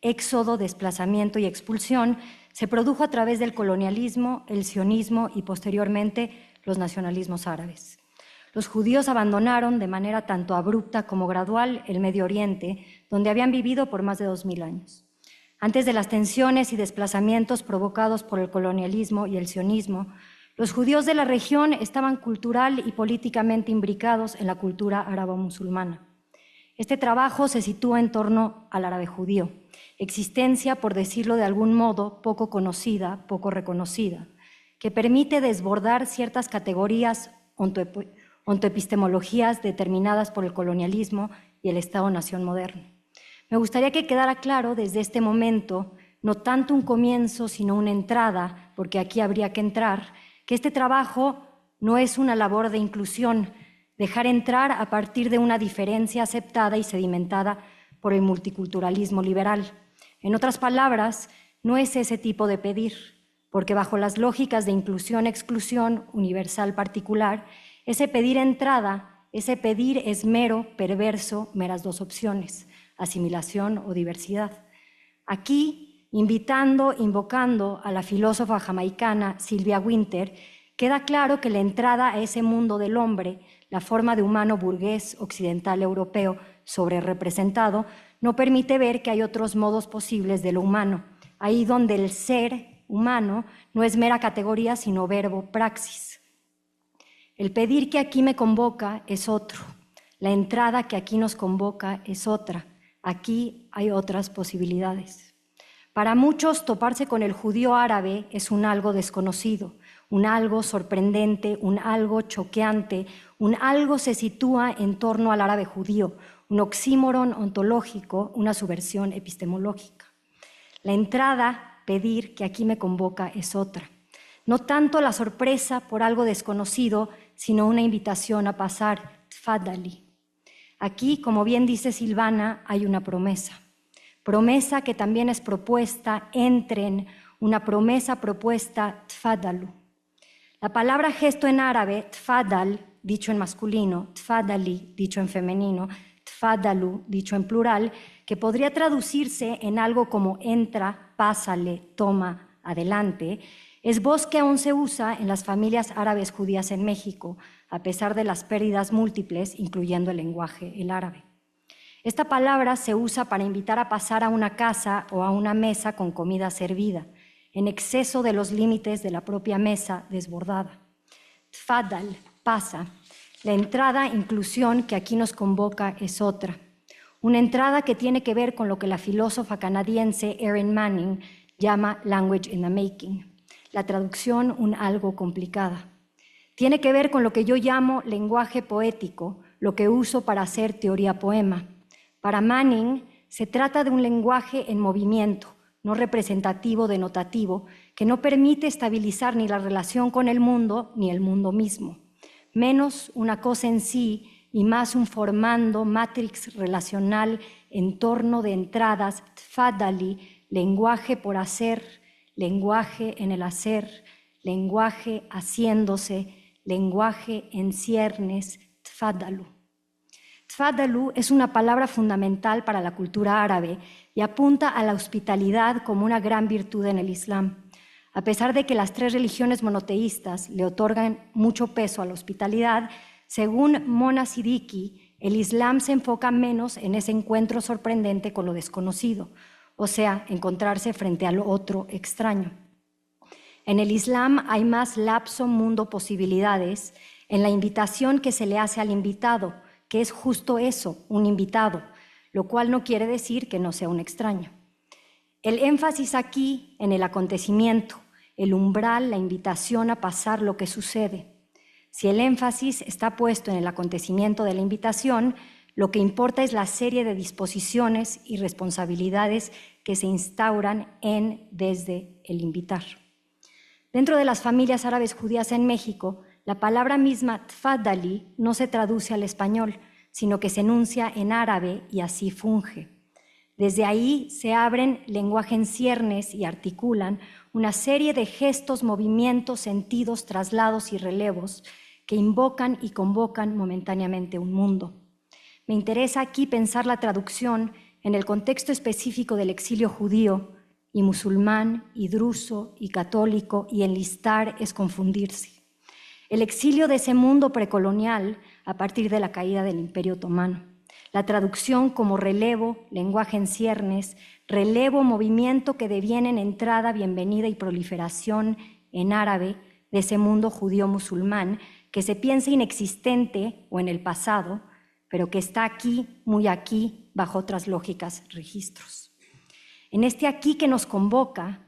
éxodo, desplazamiento y expulsión, se produjo a través del colonialismo, el sionismo y posteriormente los nacionalismos árabes. Los judíos abandonaron de manera tanto abrupta como gradual el Medio Oriente, donde habían vivido por más de 2000 años. Antes de las tensiones y desplazamientos provocados por el colonialismo y el sionismo, los judíos de la región estaban cultural y políticamente imbricados en la cultura árabo-musulmana. Este trabajo se sitúa en torno al árabe judío, existencia, por decirlo de algún modo, poco conocida, poco reconocida, que permite desbordar ciertas categorías ontoepistemologías determinadas por el colonialismo y el Estado-nación moderno. Me gustaría que quedara claro desde este momento, no tanto un comienzo, sino una entrada, porque aquí habría que entrar, que este trabajo no es una labor de inclusión, dejar entrar a partir de una diferencia aceptada y sedimentada por el multiculturalismo liberal. En otras palabras, no es ese tipo de pedir, porque bajo las lógicas de inclusión-exclusión, universal-particular, ese pedir entrada, ese pedir es mero, perverso, meras dos opciones, asimilación o diversidad. Aquí, invocando a la filósofa jamaicana Sylvia Wynter, queda claro que la entrada a ese mundo del hombre, la forma de humano burgués occidental europeo sobrerepresentado, no permite ver que hay otros modos posibles de lo humano, ahí donde el ser humano no es mera categoría, sino verbo, praxis. El pedir que aquí me convoca es otro, la entrada que aquí nos convoca es otra, aquí hay otras posibilidades. Para muchos, toparse con el judío árabe es un algo desconocido, un algo sorprendente, un algo choqueante, un algo se sitúa en torno al árabe judío, un oxímoron ontológico, una subversión epistemológica. La entrada, pedir que aquí me convoca es otra. No tanto la sorpresa por algo desconocido, sino una invitación a pasar, tfadali. Aquí, como bien dice Silvana, hay una promesa. Promesa que también es propuesta, entren, una promesa propuesta, tfadalu. La palabra gesto en árabe, tfadal, dicho en masculino, tfadali, dicho en femenino, tfadalu, dicho en plural, que podría traducirse en algo como entra, pásale, toma, adelante, es voz que aún se usa en las familias árabes judías en México, a pesar de las pérdidas múltiples, incluyendo el lenguaje, el árabe. Esta palabra se usa para invitar a pasar a una casa o a una mesa con comida servida, en exceso de los límites de la propia mesa desbordada. Tfadal, pasa. La entrada, inclusión, que aquí nos convoca es otra. Una entrada que tiene que ver con lo que la filósofa canadiense Erin Manning llama language in the making. La traducción, un algo complicada. Tiene que ver con lo que yo llamo lenguaje poético, lo que uso para hacer teoría poema. Para Manning, se trata de un lenguaje en movimiento, no representativo, denotativo, que no permite estabilizar ni la relación con el mundo ni el mundo mismo. Menos una cosa en sí y más un formando matrix relacional en torno de entradas, tfadali, lenguaje por hacer, lenguaje en el hacer, lenguaje haciéndose, lenguaje en ciernes, tfadalu. Tfadalu es una palabra fundamental para la cultura árabe y apunta a la hospitalidad como una gran virtud en el Islam. A pesar de que las tres religiones monoteístas le otorgan mucho peso a la hospitalidad, según Mona Siddiqui, El Islam se enfoca menos en ese encuentro sorprendente con lo desconocido, o sea, encontrarse frente al otro extraño. En el Islam hay más lapso, mundo, posibilidades en la invitación que se le hace al invitado, que es justo eso, un invitado, lo cual no quiere decir que no sea un extraño. El énfasis aquí en el acontecimiento, el umbral, la invitación a pasar lo que sucede. Si el énfasis está puesto en el acontecimiento de la invitación, lo que importa es la serie de disposiciones y responsabilidades que se instauran desde el invitar. Dentro de las familias árabes judías en México, la palabra misma tfaddali no se traduce al español, sino que se enuncia en árabe y así funge. Desde ahí se abren lenguaje en ciernes y articulan una serie de gestos, movimientos, sentidos, traslados y relevos que invocan y convocan momentáneamente un mundo. Me interesa aquí pensar la traducción en el contexto específico del exilio judío y musulmán, y druso, y católico, y enlistar es confundirse. El exilio de ese mundo precolonial a partir de la caída del Imperio Otomano. La traducción como relevo, lenguaje en ciernes, relevo, movimiento que deviene en entrada, bienvenida y proliferación en árabe de ese mundo judío-musulmán que se piensa inexistente o en el pasado, pero que está aquí, muy aquí, bajo otras lógicas, registros. En este aquí que nos convoca,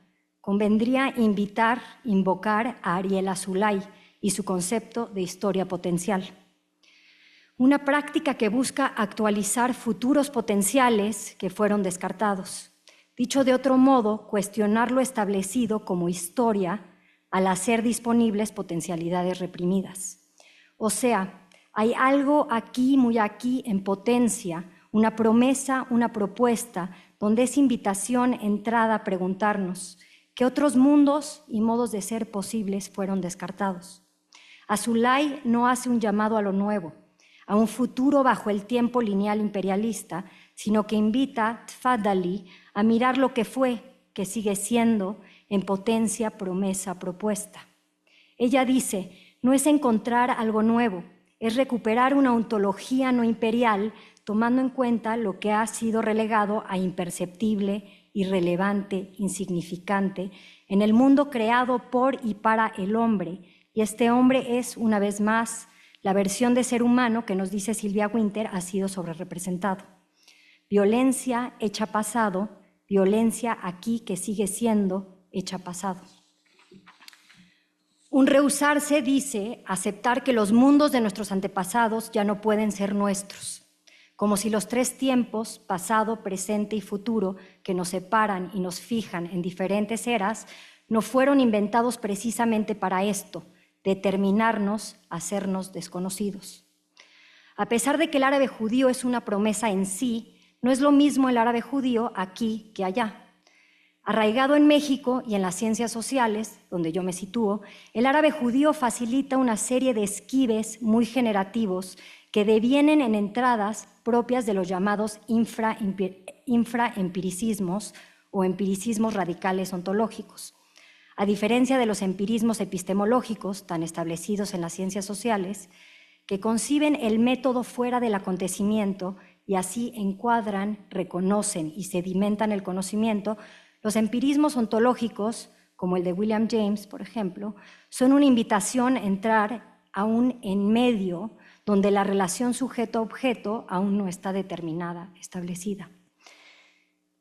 convendría invocar a Ariel Azoulay y su concepto de historia potencial. Una práctica que busca actualizar futuros potenciales que fueron descartados. Dicho de otro modo, cuestionar lo establecido como historia al hacer disponibles potencialidades reprimidas. O sea, hay algo aquí, muy aquí, en potencia, una promesa, una propuesta, donde es invitación, entrada a preguntarnos qué otros mundos y modos de ser posibles fueron descartados. Azoulay no hace un llamado a lo nuevo, a un futuro bajo el tiempo lineal imperialista, sino que invita tfaddali a mirar lo que fue, que sigue siendo, en potencia, promesa, propuesta. Ella dice, no es encontrar algo nuevo, es recuperar una ontología no imperial tomando en cuenta lo que ha sido relegado a imperceptible, irrelevante, insignificante, en el mundo creado por y para el hombre. Y este hombre es, una vez más, la versión de ser humano que nos dice Silvia Wynter ha sido sobrerepresentado. Violencia hecha pasado, violencia aquí que sigue siendo hecha pasado. Un rehusarse dice aceptar que los mundos de nuestros antepasados ya no pueden ser nuestros, como si los tres tiempos, pasado, presente y futuro, que nos separan y nos fijan en diferentes eras, no fueron inventados precisamente para esto, determinarnos, hacernos desconocidos. A pesar de que el árabe judío es una promesa en sí, no es lo mismo el árabe judío aquí que allá. Arraigado en México y en las ciencias sociales, donde yo me sitúo, el árabe judío facilita una serie de esquives muy generativos que devienen en entradas propias de los llamados infraempiricismos o empiricismos radicales ontológicos. A diferencia de los empirismos epistemológicos tan establecidos en las ciencias sociales, que conciben el método fuera del acontecimiento y así encuadran, reconocen y sedimentan el conocimiento, los empirismos ontológicos, como el de William James, por ejemplo, son una invitación a entrar aún en medio donde la relación sujeto-objeto aún no está determinada, establecida.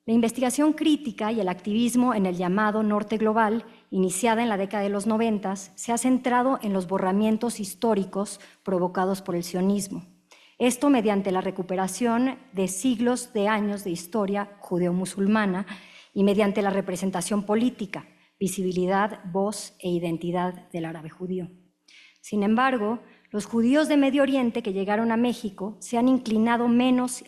La investigación crítica y el activismo en el llamado Norte Global, iniciada en la década de los 90, se ha centrado en los borramientos históricos provocados por el sionismo. Esto mediante la recuperación de siglos de años de historia judeo-musulmana y mediante la representación política, visibilidad, voz e identidad del árabe judío. Sin embargo, los judíos de Medio Oriente que llegaron a México se han inclinado menos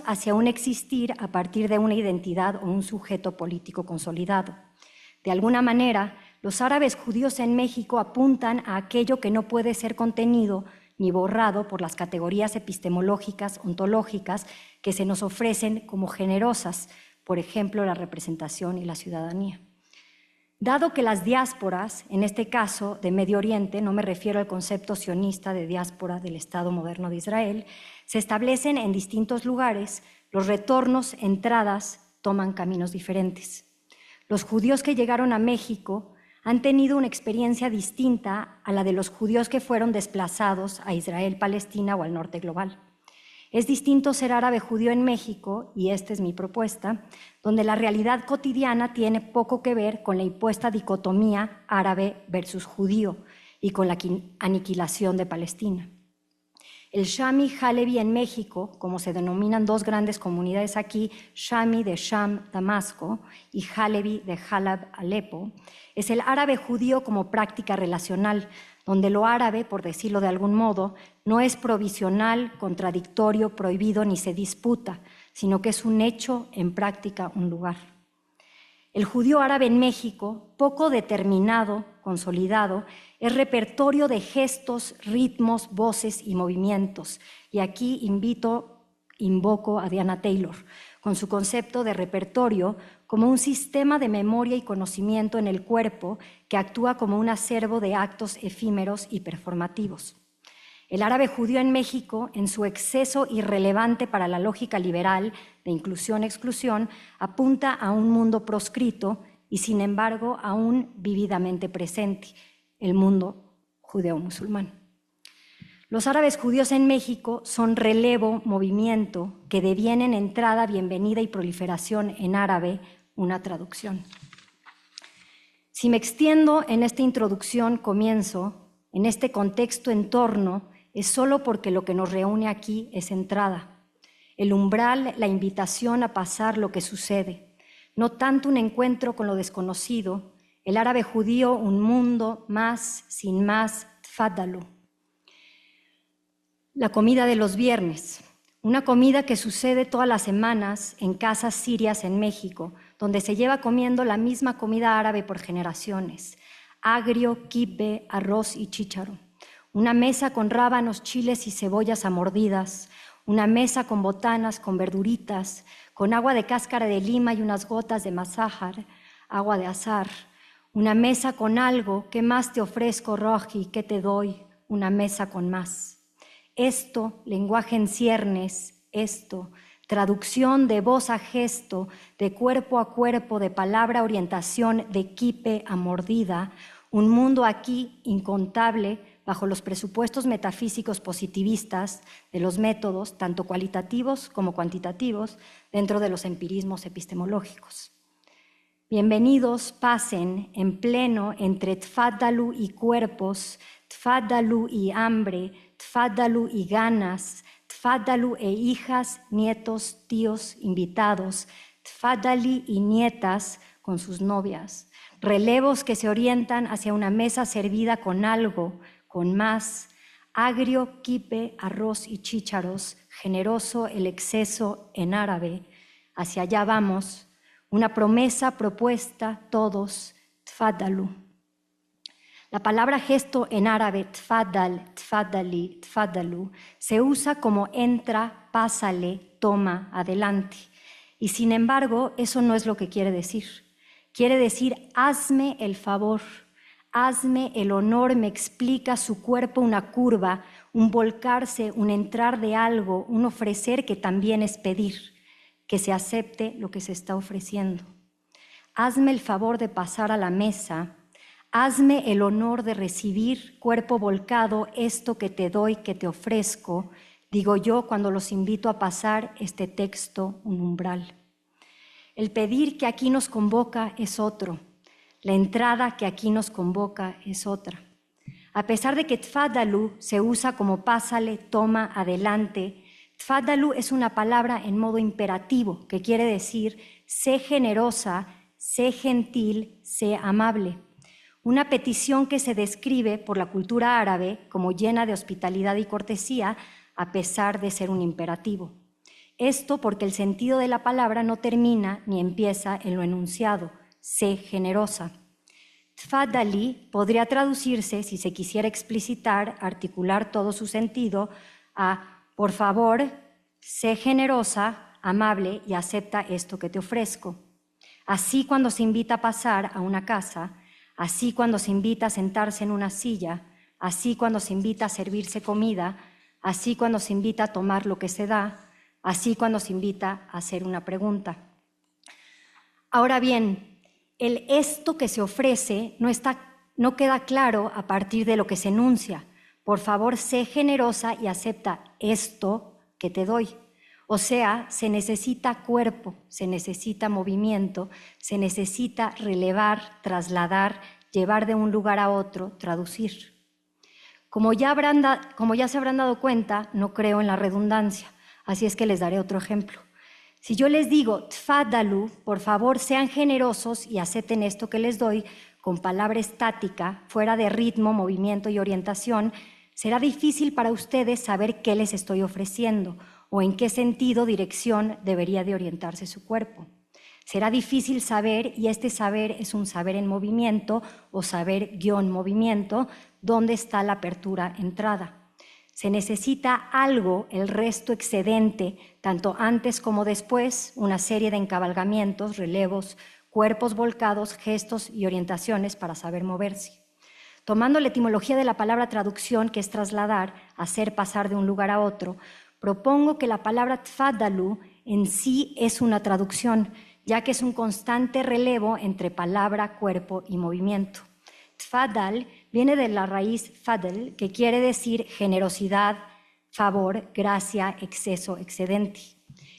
hacia un existir a partir de una identidad o un sujeto político consolidado. De alguna manera, los árabes judíos en México apuntan a aquello que no puede ser contenido ni borrado por las categorías epistemológicas, ontológicas, que se nos ofrecen como generosas, por ejemplo, la representación y la ciudadanía. Dado que las diásporas, en este caso de Medio Oriente, no me refiero al concepto sionista de diáspora del Estado moderno de Israel, se establecen en distintos lugares, los retornos, entradas, toman caminos diferentes. Los judíos que llegaron a México han tenido una experiencia distinta a la de los judíos que fueron desplazados a Israel, Palestina o al norte global. Es distinto ser árabe judío en México, y esta es mi propuesta, donde la realidad cotidiana tiene poco que ver con la impuesta dicotomía árabe versus judío y con la aniquilación de Palestina. El Shami Halevi en México, como se denominan dos grandes comunidades aquí, Shami de Sham, Damasco, y Halevi de Halab, Alepo, es el árabe judío como práctica relacional, donde lo árabe, por decirlo de algún modo, no es provisional, contradictorio, prohibido ni se disputa, sino que es un hecho, en práctica un lugar. El judío árabe en México, poco determinado, consolidado, es repertorio de gestos, ritmos, voces y movimientos. Y aquí invoco a Diana Taylor, con su concepto de repertorio como un sistema de memoria y conocimiento en el cuerpo que actúa como un acervo de actos efímeros y performativos. El árabe judío en México, en su exceso irrelevante para la lógica liberal de inclusión-exclusión, apunta a un mundo proscrito y, sin embargo, aún vividamente presente, el mundo judeo-musulmán. Los árabes judíos en México son relevo, movimiento, que devienen entrada, bienvenida y proliferación en árabe, una traducción. Si me extiendo en esta introducción, comienzo, en este contexto entorno, es solo porque lo que nos reúne aquí es entrada. El umbral, la invitación a pasar lo que sucede, no tanto un encuentro con lo desconocido, el árabe judío, un mundo más, sin más, tfaddalu. La comida de los viernes, una comida que sucede todas las semanas en casas sirias en México, donde se lleva comiendo la misma comida árabe por generaciones, agrio, kibbeh, arroz y chícharo. Una mesa con rábanos, chiles y cebollas a mordidas, una mesa con botanas, con verduritas, con agua de cáscara de lima y unas gotas de masájar, agua de azar. Una mesa con algo, ¿qué más te ofrezco, Roji? ¿Qué te doy? Una mesa con más. Esto, lenguaje en ciernes, esto, traducción de voz a gesto, de cuerpo a cuerpo, de palabra a orientación, de kipe a mordida, un mundo aquí incontable bajo los presupuestos metafísicos positivistas de los métodos, tanto cualitativos como cuantitativos, dentro de los empirismos epistemológicos. Bienvenidos, pasen en pleno entre tfaddalu y cuerpos, tfaddalu y hambre, tfaddalu y ganas, tfaddalu e hijas, nietos, tíos, invitados, tfaddali y nietas con sus novias, relevos que se orientan hacia una mesa servida con algo, con más, agrio, kipe, arroz y chícharos, generoso el exceso en árabe, hacia allá vamos, una promesa propuesta, todos, tfaddalu. La palabra gesto en árabe, tfaddal, tfaddali, tfaddalu, se usa como entra, pásale, toma, adelante. Y sin embargo, eso no es lo que quiere decir. Quiere decir, hazme el favor, hazme el honor, me explica su cuerpo una curva, un volcarse, un entrar de algo, un ofrecer que también es pedir, que se acepte lo que se está ofreciendo. Hazme el favor de pasar a la mesa, hazme el honor de recibir, cuerpo volcado, esto que te doy, que te ofrezco, digo yo cuando los invito a pasar este texto, un umbral. El pedir que aquí nos convoca es otro. La entrada que aquí nos convoca es otra. A pesar de que tfaddalu se usa como pásale, toma, adelante, tfaddalu es una palabra en modo imperativo, que quiere decir sé generosa, sé gentil, sé amable. Una petición que se describe por la cultura árabe como llena de hospitalidad y cortesía, a pesar de ser un imperativo. Esto porque el sentido de la palabra no termina ni empieza en lo enunciado, sé generosa. Tfaddali podría traducirse, si se quisiera explicitar, articular todo su sentido, a por favor, sé generosa, amable y acepta esto que te ofrezco. Así cuando se invita a pasar a una casa, así cuando se invita a sentarse en una silla, así cuando se invita a servirse comida, así cuando se invita a tomar lo que se da, así cuando se invita a hacer una pregunta. Ahora bien, el esto que se ofrece no queda claro a partir de lo que se enuncia. Por favor, sé generosa y acepta esto que te doy. O sea, se necesita cuerpo, se necesita movimiento, se necesita relevar, trasladar, llevar de un lugar a otro, traducir. Como ya se habrán dado cuenta, no creo en la redundancia, así es que les daré otro ejemplo. Si yo les digo, tfadalu, por favor sean generosos y acepten esto que les doy, con palabra estática, fuera de ritmo, movimiento y orientación, será difícil para ustedes saber qué les estoy ofreciendo o en qué sentido, dirección debería de orientarse su cuerpo. Será difícil saber, y este saber es un saber en movimiento o saber-movimiento, dónde está la apertura entrada. Se necesita algo, el resto excedente, tanto antes como después, una serie de encabalgamientos, relevos, cuerpos volcados, gestos y orientaciones para saber moverse. Tomando la etimología de la palabra traducción, que es trasladar, hacer pasar de un lugar a otro, propongo que la palabra tfadalu en sí es una traducción, ya que es un constante relevo entre palabra, cuerpo y movimiento. Tfadal viene de la raíz fadl, que quiere decir generosidad, favor, gracia, exceso, excedente.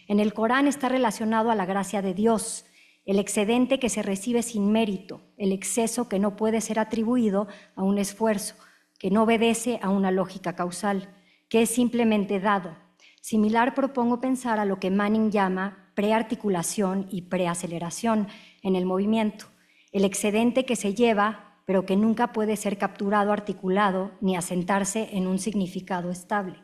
En el Corán está relacionado a la gracia de Dios, el excedente que se recibe sin mérito, el exceso que no puede ser atribuido a un esfuerzo, que no obedece a una lógica causal, que es simplemente dado. Similar propongo pensar a lo que Manning llama prearticulación y preaceleración en el movimiento, el excedente que se lleva, pero que nunca puede ser capturado, articulado, ni asentarse en un significado estable.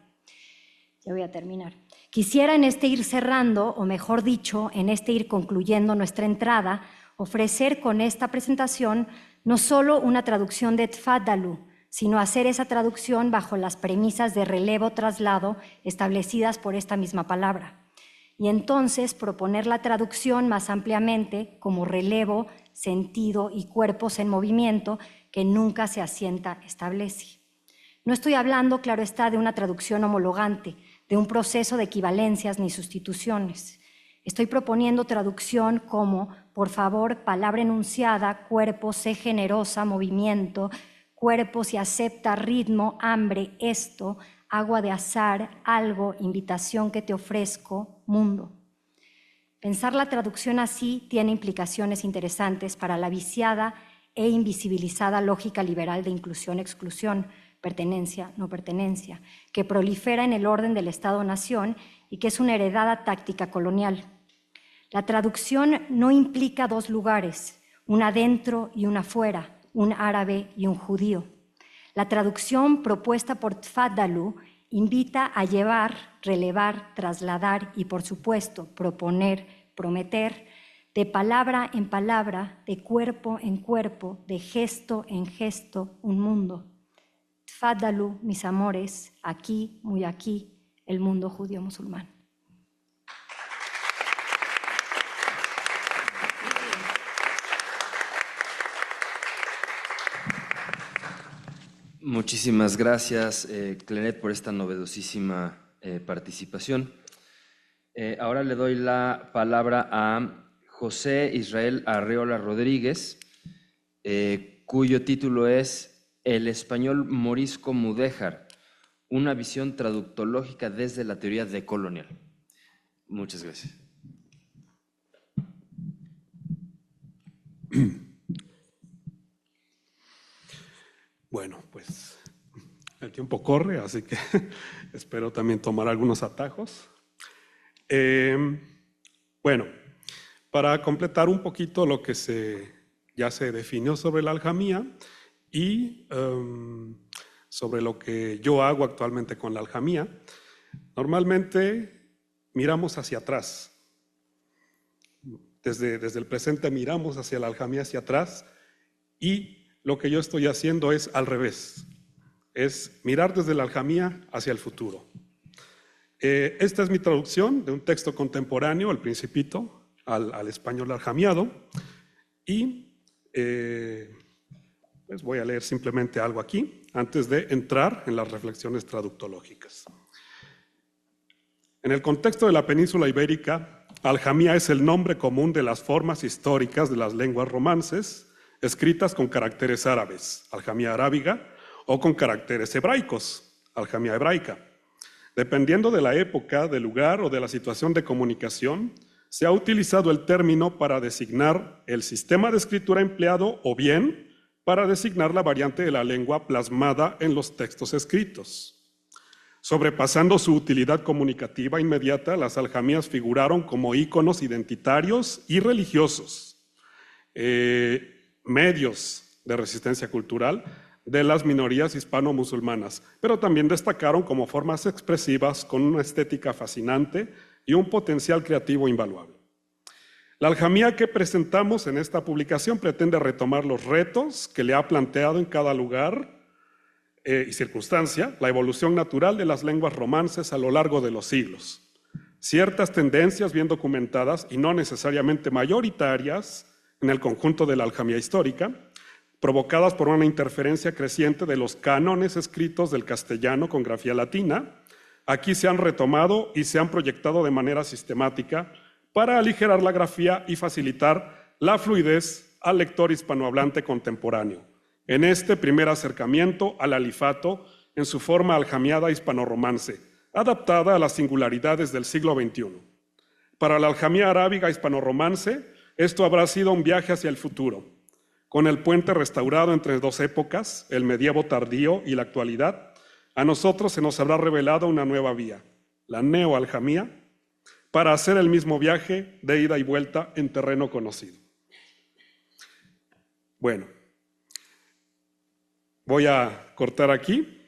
Ya voy a terminar. Quisiera en este ir cerrando, o mejor dicho, en este ir concluyendo nuestra entrada, ofrecer con esta presentación no solo una traducción de tfadalu, sino hacer esa traducción bajo las premisas de relevo-traslado establecidas por esta misma palabra. Y entonces proponer la traducción más ampliamente como relevo, sentido y cuerpos en movimiento que nunca se asienta, establece. No estoy hablando, claro está, de una traducción homologante, de un proceso de equivalencias ni sustituciones. Estoy proponiendo traducción como, por favor, palabra enunciada, cuerpo, sé generosa, movimiento, cuerpo si acepta, ritmo, hambre, esto, agua de azar, algo, invitación que te ofrezco, mundo. Pensar la traducción así tiene implicaciones interesantes para la viciada e invisibilizada lógica liberal de inclusión-exclusión, pertenencia, no pertenencia, que prolifera en el orden del Estado-nación y que es una heredada táctica colonial. La traducción no implica dos lugares, una dentro y una fuera, un árabe y un judío. La traducción propuesta por tfadalu invita a llevar, relevar, trasladar y, por supuesto, proponer, prometer, de palabra en palabra, de cuerpo en cuerpo, de gesto en gesto, un mundo. Tfadalu, mis amores, aquí, muy aquí, el mundo judío-musulmán. Muchísimas gracias, Clenet, por esta novedosísima participación. Ahora le doy la palabra a José Israel Arreola Rodríguez, cuyo título es El español morisco mudéjar, una visión traductológica desde la teoría decolonial. Muchas gracias. Bueno, pues el tiempo corre, así que espero también tomar algunos atajos. Bueno, para completar un poquito lo que ya se definió sobre la aljamía y sobre lo que yo hago actualmente con la aljamía, normalmente miramos hacia atrás. Desde el presente miramos hacia la aljamía hacia atrás y lo que yo estoy haciendo es al revés, es mirar desde la aljamía hacia el futuro. Esta es mi traducción de un texto contemporáneo, El Principito, al español aljamiado. Y pues voy a leer simplemente algo aquí, antes de entrar en las reflexiones traductológicas. En el contexto de la península ibérica, aljamía es el nombre común de las formas históricas de las lenguas romances, escritas con caracteres árabes, aljamía arábiga, o con caracteres hebraicos, aljamía hebraica. Dependiendo de la época, del lugar o de la situación de comunicación, se ha utilizado el término para designar el sistema de escritura empleado o bien para designar la variante de la lengua plasmada en los textos escritos. Sobrepasando su utilidad comunicativa inmediata, las aljamías figuraron como íconos identitarios y religiosos, medios de resistencia cultural de las minorías hispano-musulmanas, pero también destacaron como formas expresivas con una estética fascinante y un potencial creativo invaluable. La aljamía que presentamos en esta publicación pretende retomar los retos que le ha planteado en cada lugar y circunstancia la evolución natural de las lenguas romances a lo largo de los siglos. Ciertas tendencias bien documentadas y no necesariamente mayoritarias en el conjunto de la aljamía histórica, provocadas por una interferencia creciente de los cánones escritos del castellano con grafía latina, aquí se han retomado y se han proyectado de manera sistemática para aligerar la grafía y facilitar la fluidez al lector hispanohablante contemporáneo, en este primer acercamiento al alifato en su forma aljamiada hispanorromance, adaptada a las singularidades del siglo XXI. Para la aljamía arábiga hispanorromance, esto habrá sido un viaje hacia el futuro, con el puente restaurado entre dos épocas, el medievo tardío y la actualidad. A nosotros se nos habrá revelado una nueva vía, la neoaljamía, para hacer el mismo viaje de ida y vuelta en terreno conocido. Bueno, voy a cortar aquí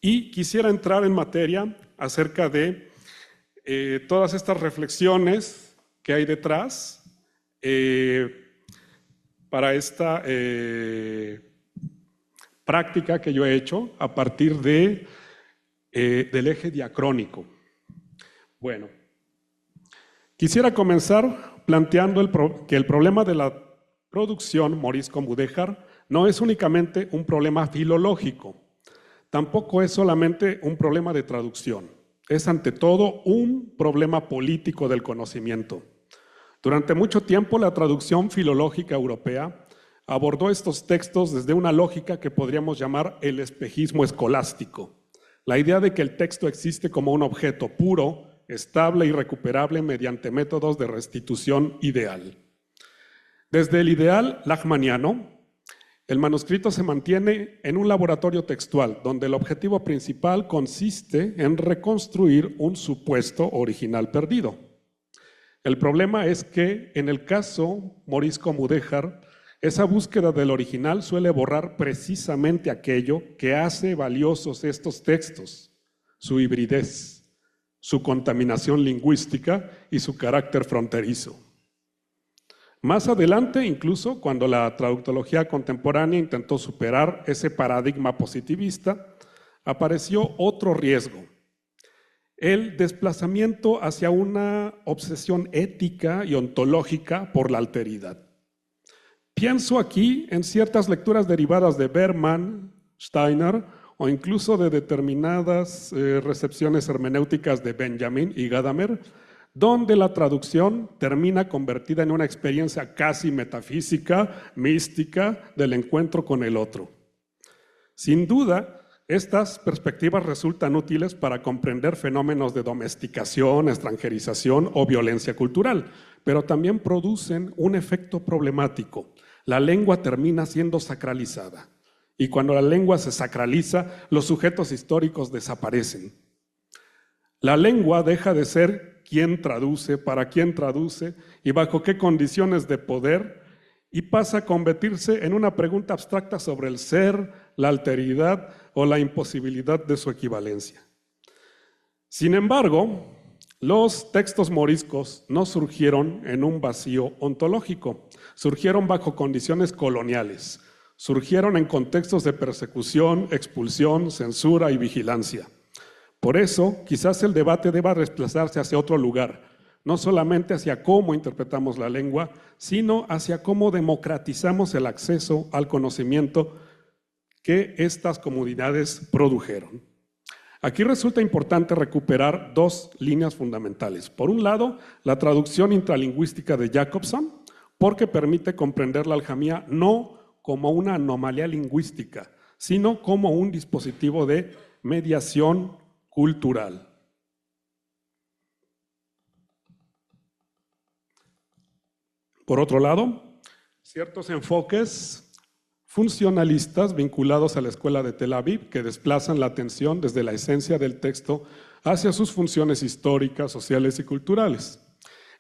y quisiera entrar en materia acerca de todas estas reflexiones que hay detrás para esta práctica que yo he hecho a partir del eje diacrónico. Bueno, quisiera comenzar planteando que el problema de la producción Morisco-Mudéjar no es únicamente un problema filológico, tampoco es solamente un problema de traducción, es ante todo un problema político del conocimiento. Durante mucho tiempo la traducción filológica europea abordó estos textos desde una lógica que podríamos llamar el espejismo escolástico, la idea de que el texto existe como un objeto puro, estable y recuperable mediante métodos de restitución ideal. Desde el ideal lachmaniano, el manuscrito se mantiene en un laboratorio textual, donde el objetivo principal consiste en reconstruir un supuesto original perdido. El problema es que, en el caso Morisco-Mudéjar, esa búsqueda del original suele borrar precisamente aquello que hace valiosos estos textos, su hibridez, su contaminación lingüística y su carácter fronterizo. Más adelante, incluso cuando la traductología contemporánea intentó superar ese paradigma positivista, apareció otro riesgo: el desplazamiento hacia una obsesión ética y ontológica por la alteridad. Pienso aquí en ciertas lecturas derivadas de Berman, Steiner o incluso de determinadas recepciones hermenéuticas de Benjamin y Gadamer, donde la traducción termina convertida en una experiencia casi metafísica, mística, del encuentro con el otro. Sin duda, estas perspectivas resultan útiles para comprender fenómenos de domesticación, extranjerización o violencia cultural, pero también producen un efecto problemático. La lengua termina siendo sacralizada, y cuando la lengua se sacraliza, los sujetos históricos desaparecen. La lengua deja de ser quién traduce, para quién traduce y bajo qué condiciones de poder, y pasa a convertirse en una pregunta abstracta sobre el ser, la alteridad o la imposibilidad de su equivalencia. Sin embargo, los textos moriscos no surgieron en un vacío ontológico, surgieron bajo condiciones coloniales, surgieron en contextos de persecución, expulsión, censura y vigilancia. Por eso, quizás el debate deba desplazarse hacia otro lugar. no solamente hacia cómo interpretamos la lengua, sino hacia cómo democratizamos el acceso al conocimiento que estas comunidades produjeron. Aquí resulta importante recuperar dos líneas fundamentales. Por un lado, la traducción intralingüística de Jacobson, porque permite comprender la aljamía no como una anomalía lingüística, sino como un dispositivo de mediación cultural. Por otro lado, ciertos enfoques funcionalistas vinculados a la escuela de Tel Aviv que desplazan la atención desde la esencia del texto hacia sus funciones históricas, sociales y culturales.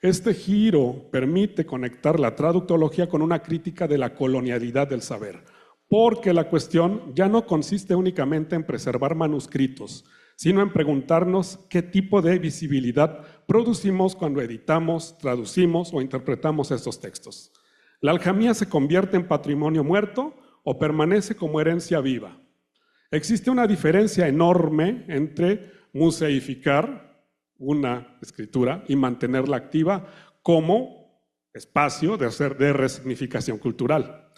Este giro permite conectar la traductología con una crítica de la colonialidad del saber, porque la cuestión ya no consiste únicamente en preservar manuscritos, sino en preguntarnos qué tipo de visibilidad producimos cuando editamos, traducimos o interpretamos estos textos. ¿La aljamía se convierte en patrimonio muerto o permanece como herencia viva? Existe una diferencia enorme entre museificar una escritura y mantenerla activa como espacio de resignificación cultural.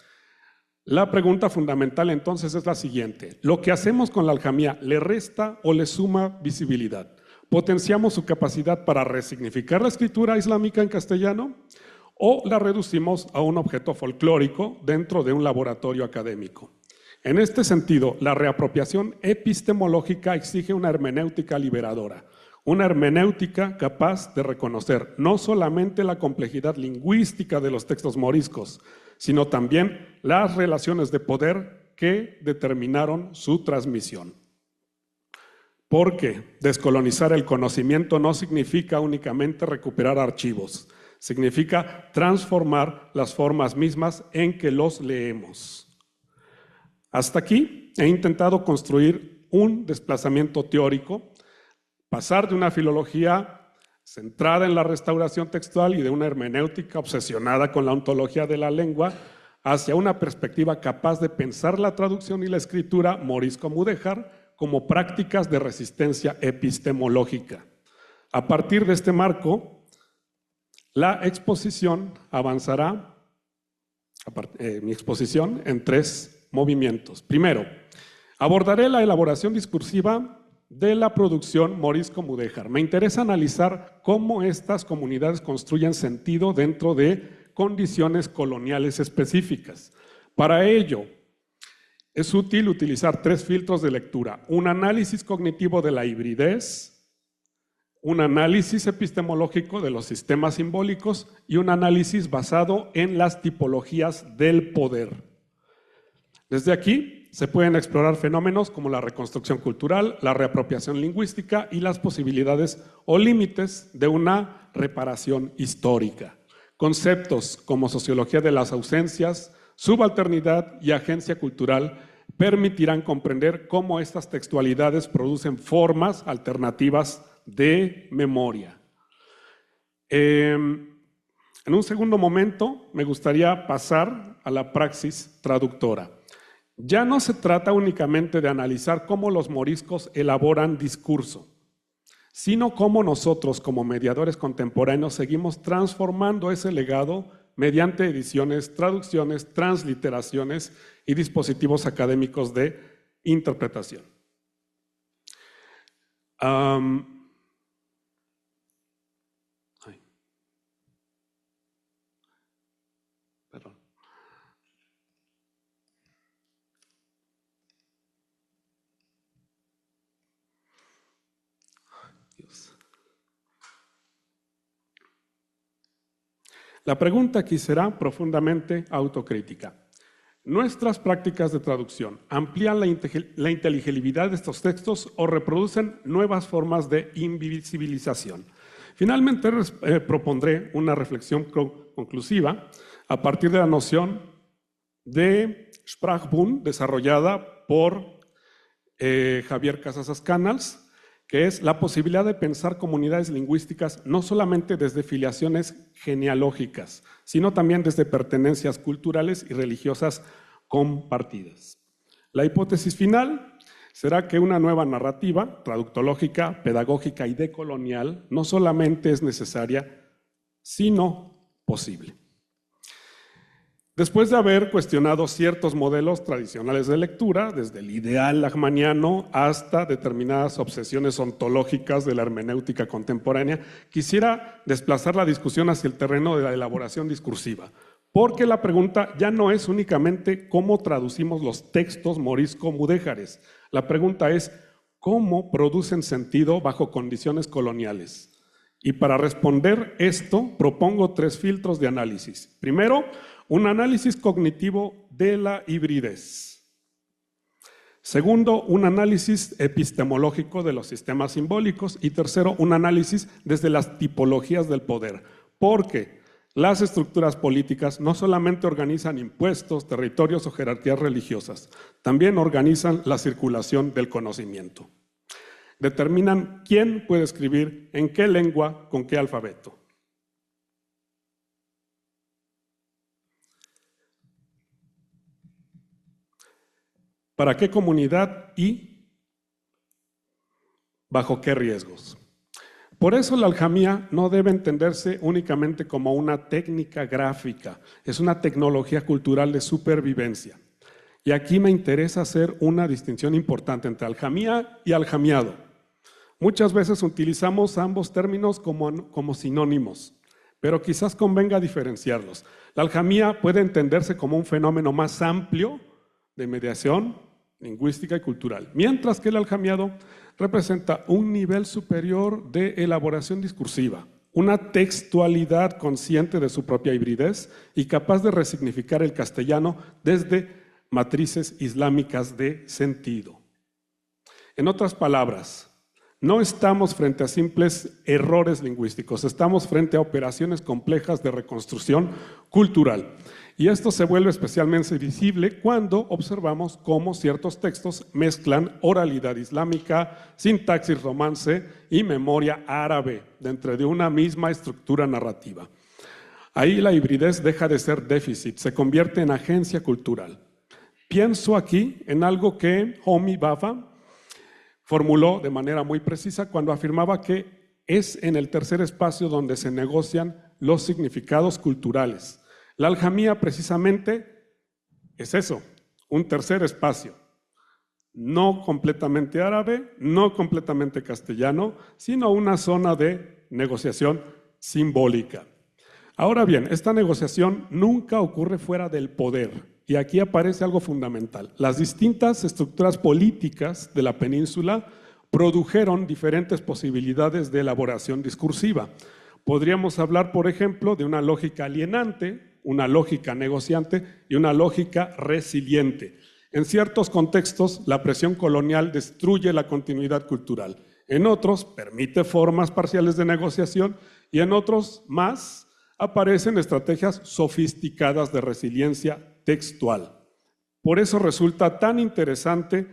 La pregunta fundamental entonces es la siguiente: ¿lo que hacemos con la aljamía le resta o le suma visibilidad? ¿Potenciamos su capacidad para resignificar la escritura islámica en castellano? ¿O la reducimos a un objeto folclórico dentro de un laboratorio académico? En este sentido, la reapropiación epistemológica exige una hermenéutica liberadora, una hermenéutica capaz de reconocer no solamente la complejidad lingüística de los textos moriscos, sino también las relaciones de poder que determinaron su transmisión. Porque descolonizar el conocimiento no significa únicamente recuperar archivos, significa transformar las formas mismas en que los leemos. Hasta aquí he intentado construir un desplazamiento teórico, pasar de una filología centrada en la restauración textual y de una hermenéutica obsesionada con la ontología de la lengua hacia una perspectiva capaz de pensar la traducción y la escritura morisco-mudéjar como prácticas de resistencia epistemológica. A partir de este marco, la exposición avanzará, mi exposición, en tres movimientos. Primero, abordaré la elaboración discursiva de la producción morisco-mudéjar. Me interesa analizar cómo estas comunidades construyen sentido dentro de condiciones coloniales específicas. Para ello, es útil utilizar tres filtros de lectura: un análisis cognitivo de la hibridez, un análisis epistemológico de los sistemas simbólicos y un análisis basado en las tipologías del poder. Desde aquí se pueden explorar fenómenos como la reconstrucción cultural, la reapropiación lingüística y las posibilidades o límites de una reparación histórica. Conceptos como sociología de las ausencias, subalternidad y agencia cultural permitirán comprender cómo estas textualidades producen formas alternativas de memoria. En un segundo momento me gustaría pasar a la praxis traductora. Ya no se trata únicamente de analizar cómo los moriscos elaboran discurso, sino cómo nosotros como mediadores contemporáneos seguimos transformando ese legado mediante ediciones, traducciones, transliteraciones y dispositivos académicos de interpretación. Perdón. La pregunta aquí será profundamente autocrítica. ¿Nuestras prácticas de traducción amplían la inteligibilidad de estos textos o reproducen nuevas formas de invisibilización? Finalmente, propondré una reflexión conclusiva a partir de la noción de Sprachbund desarrollada por Javier Casasas-Canals, que es la posibilidad de pensar comunidades lingüísticas no solamente desde filiaciones genealógicas, sino también desde pertenencias culturales y religiosas compartidas. La hipótesis final será que una nueva narrativa, traductológica, pedagógica y decolonial, no solamente es necesaria, sino posible. Después de haber cuestionado ciertos modelos tradicionales de lectura, desde el ideal lachmanniano hasta determinadas obsesiones ontológicas de la hermenéutica contemporánea, quisiera desplazar la discusión hacia el terreno de la elaboración discursiva, porque la pregunta ya no es únicamente cómo traducimos los textos morisco-mudéjares. La pregunta es cómo producen sentido bajo condiciones coloniales. Y para responder esto, propongo 3 filtros de análisis. Primero, un análisis cognitivo de la hibridez. Segundo, un análisis epistemológico de los sistemas simbólicos. Y tercero, un análisis desde las tipologías del poder. Porque las estructuras políticas no solamente organizan impuestos, territorios o jerarquías religiosas, también organizan la circulación del conocimiento. Determinan quién puede escribir, en qué lengua, con qué alfabeto. ¿Para qué comunidad y bajo qué riesgos? Por eso la aljamía no debe entenderse únicamente como una técnica gráfica, es una tecnología cultural de supervivencia. Y aquí me interesa hacer una distinción importante entre aljamía y aljamiado. Muchas veces utilizamos ambos términos como sinónimos, pero quizás convenga diferenciarlos. La aljamía puede entenderse como un fenómeno más amplio de mediación lingüística y cultural, mientras que el aljamiado representa un nivel superior de elaboración discursiva, una textualidad consciente de su propia hibridez y capaz de resignificar el castellano desde matrices islámicas de sentido. En otras palabras, no estamos frente a simples errores lingüísticos, estamos frente a operaciones complejas de reconstrucción cultural. Y esto se vuelve especialmente visible cuando observamos cómo ciertos textos mezclan oralidad islámica, sintaxis romance y memoria árabe dentro de una misma estructura narrativa. Ahí la hibridez deja de ser déficit, se convierte en agencia cultural. Pienso aquí en algo que Homi Bhabha formuló de manera muy precisa cuando afirmaba que es en el tercer espacio donde se negocian los significados culturales. La aljamía precisamente es eso, un tercer espacio, no completamente árabe, no completamente castellano, sino una zona de negociación simbólica. Ahora bien, esta negociación nunca ocurre fuera del poder. Y aquí aparece algo fundamental. Las distintas estructuras políticas de la península produjeron diferentes posibilidades de elaboración discursiva. Podríamos hablar, por ejemplo, de una lógica alienante, una lógica negociante y una lógica resiliente. En ciertos contextos, la presión colonial destruye la continuidad cultural. En otros, permite formas parciales de negociación y en otros más aparecen estrategias sofisticadas de resiliencia textual. Por eso resulta tan interesante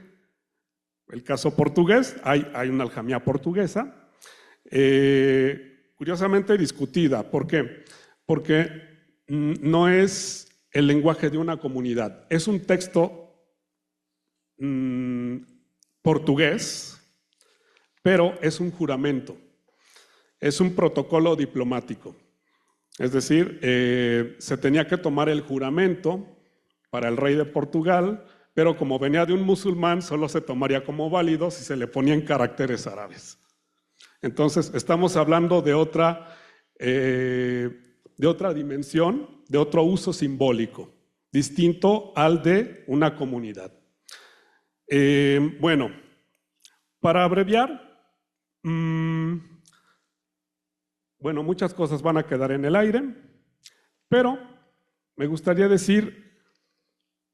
el caso portugués. Hay una aljamía portuguesa, curiosamente discutida. ¿Por qué? Porque no es el lenguaje de una comunidad, es un texto portugués, pero es un juramento, es un protocolo diplomático. Es decir, se tenía que tomar el juramento para el rey de Portugal, pero como venía de un musulmán, solo se tomaría como válido si se le ponían caracteres árabes. Entonces, estamos hablando de otra dimensión, de otro uso simbólico, distinto al de una comunidad. Bueno, para abreviar, bueno, muchas cosas van a quedar en el aire, pero me gustaría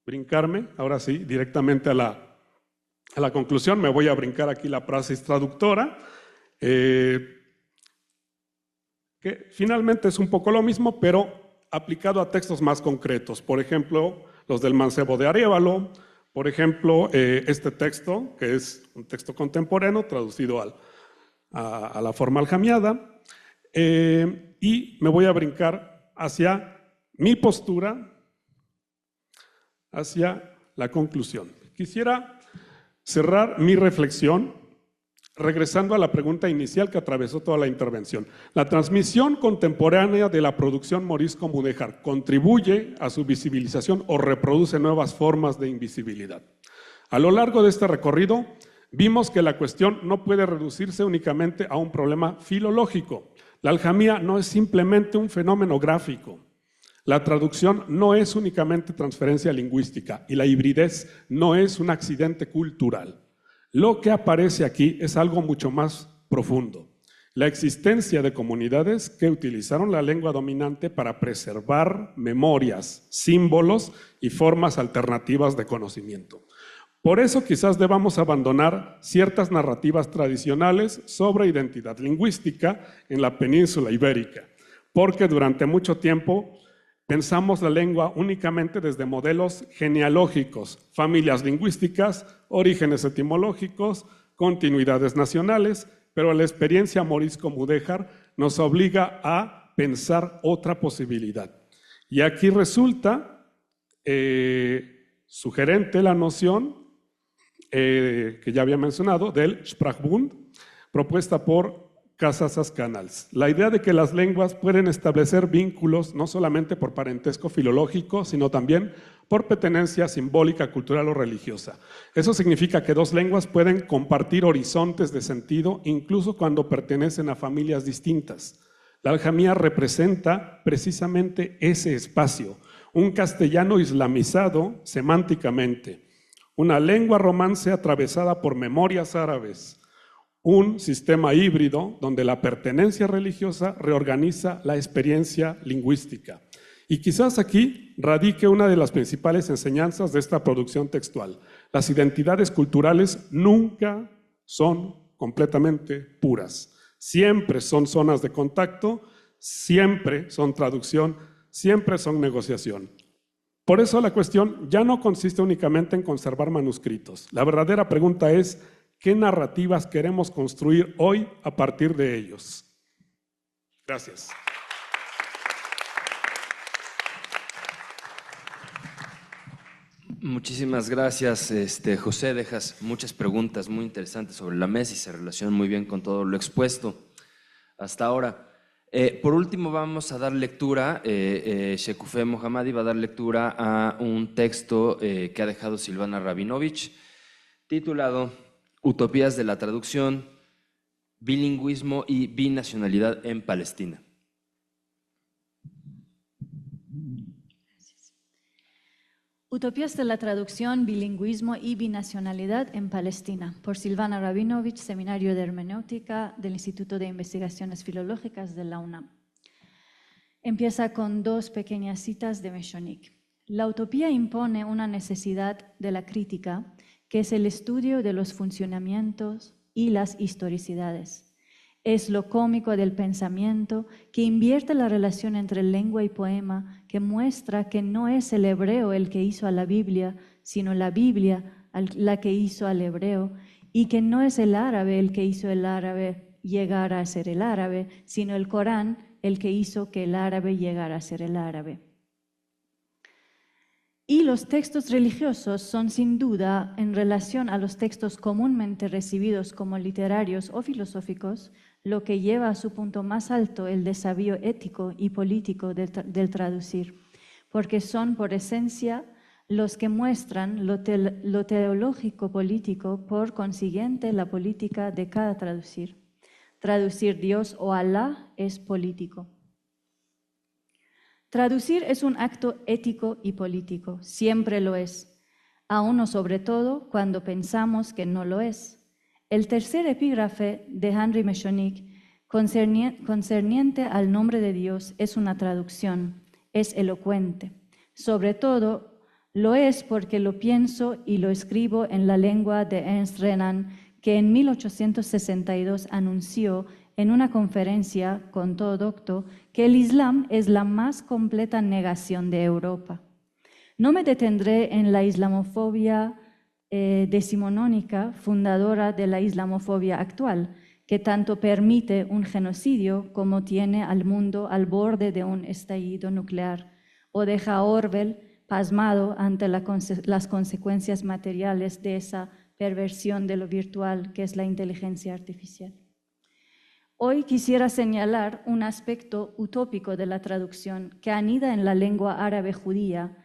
brincarme, ahora sí, directamente a la conclusión. Me voy a brincar aquí la praxis traductora, que finalmente es un poco lo mismo, pero aplicado a textos más concretos. Por ejemplo, los del Mancebo de Arévalo, por ejemplo, este texto, que es un texto contemporáneo traducido a la forma aljamiada. Y me voy a brincar hacia mi postura, hacia la conclusión. Quisiera cerrar mi reflexión regresando a la pregunta inicial que atravesó toda la intervención. La transmisión contemporánea de la producción Morisco-Mudéjar contribuye a su visibilización o reproduce nuevas formas de invisibilidad. A lo largo de este recorrido, vimos que la cuestión no puede reducirse únicamente a un problema filológico. La aljamía no es simplemente un fenómeno gráfico. La traducción no es únicamente transferencia lingüística y la hibridez no es un accidente cultural. Lo que aparece aquí es algo mucho más profundo. La existencia de comunidades que utilizaron la lengua dominante para preservar memorias, símbolos y formas alternativas de conocimiento. Por eso quizás debamos abandonar ciertas narrativas tradicionales sobre identidad lingüística en la península ibérica, porque durante mucho tiempo pensamos la lengua únicamente desde modelos genealógicos, familias lingüísticas, orígenes etimológicos, continuidades nacionales, pero la experiencia morisco-mudéjar nos obliga a pensar otra posibilidad. Y aquí resulta sugerente la noción que ya había mencionado del Sprachbund, propuesta por Casasas-Canals. La idea de que las lenguas pueden establecer vínculos no solamente por parentesco filológico, sino también por pertenencia simbólica, cultural o religiosa. Eso significa que dos lenguas pueden compartir horizontes de sentido incluso cuando pertenecen a familias distintas. La aljamía representa precisamente ese espacio, un castellano islamizado semánticamente, una lengua romance atravesada por memorias árabes, un sistema híbrido donde la pertenencia religiosa reorganiza la experiencia lingüística. Y quizás aquí radique una de las principales enseñanzas de esta producción textual. Las identidades culturales nunca son completamente puras. Siempre son zonas de contacto, siempre son traducción, siempre son negociación. Por eso la cuestión ya no consiste únicamente en conservar manuscritos. La verdadera pregunta es: ¿qué narrativas queremos construir hoy a partir de ellos? Gracias. Muchísimas gracias, José. Dejas muchas preguntas muy interesantes sobre la mesa y se relacionan muy bien con todo lo expuesto hasta ahora. Por último, vamos a dar lectura, Shekufeh Mohammadi va a dar lectura a un texto que ha dejado Silvana Rabinovich, titulado Utopías de la traducción, bilingüismo y binacionalidad en Palestina. Utopías de la traducción, bilingüismo y binacionalidad en Palestina, por Silvana Rabinovich, Seminario de Hermenéutica del Instituto de Investigaciones Filológicas de la UNAM. Empieza con dos pequeñas citas de Meshonik. La utopía impone una necesidad de la crítica, que es el estudio de los funcionamientos y las historicidades. Es lo cómico del pensamiento que invierte la relación entre lengua y poema, que muestra que no es el hebreo el que hizo a la Biblia, sino la Biblia la que hizo al hebreo, y que no es el árabe el que hizo el árabe llegar a ser el árabe, sino el Corán el que hizo que el árabe llegara a ser el árabe. Y los textos religiosos son sin duda, en relación a los textos comúnmente recibidos como literarios o filosóficos, lo que lleva a su punto más alto el desafío ético y político del traducir, porque son por esencia los que muestran lo teológico-político, por consiguiente la política de cada traducir. Traducir Dios o Alá es político. Traducir es un acto ético y político, siempre lo es, aún o sobre todo cuando pensamos que no lo es. El tercer epígrafe de Henri Meshonik, concerniente al nombre de Dios, es una traducción, es elocuente. Sobre todo lo es porque lo pienso y lo escribo en la lengua de Ernst Renan, que en 1862 anunció en una conferencia con todo docto que el Islam es la más completa negación de Europa. No me detendré en la islamofobia decimonónica, fundadora de la islamofobia actual, que tanto permite un genocidio como tiene al mundo al borde de un estallido nuclear, o deja a Orwell pasmado ante las consecuencias materiales de esa perversión de lo virtual que es la inteligencia artificial. Hoy quisiera señalar un aspecto utópico de la traducción que anida en la lengua árabe judía,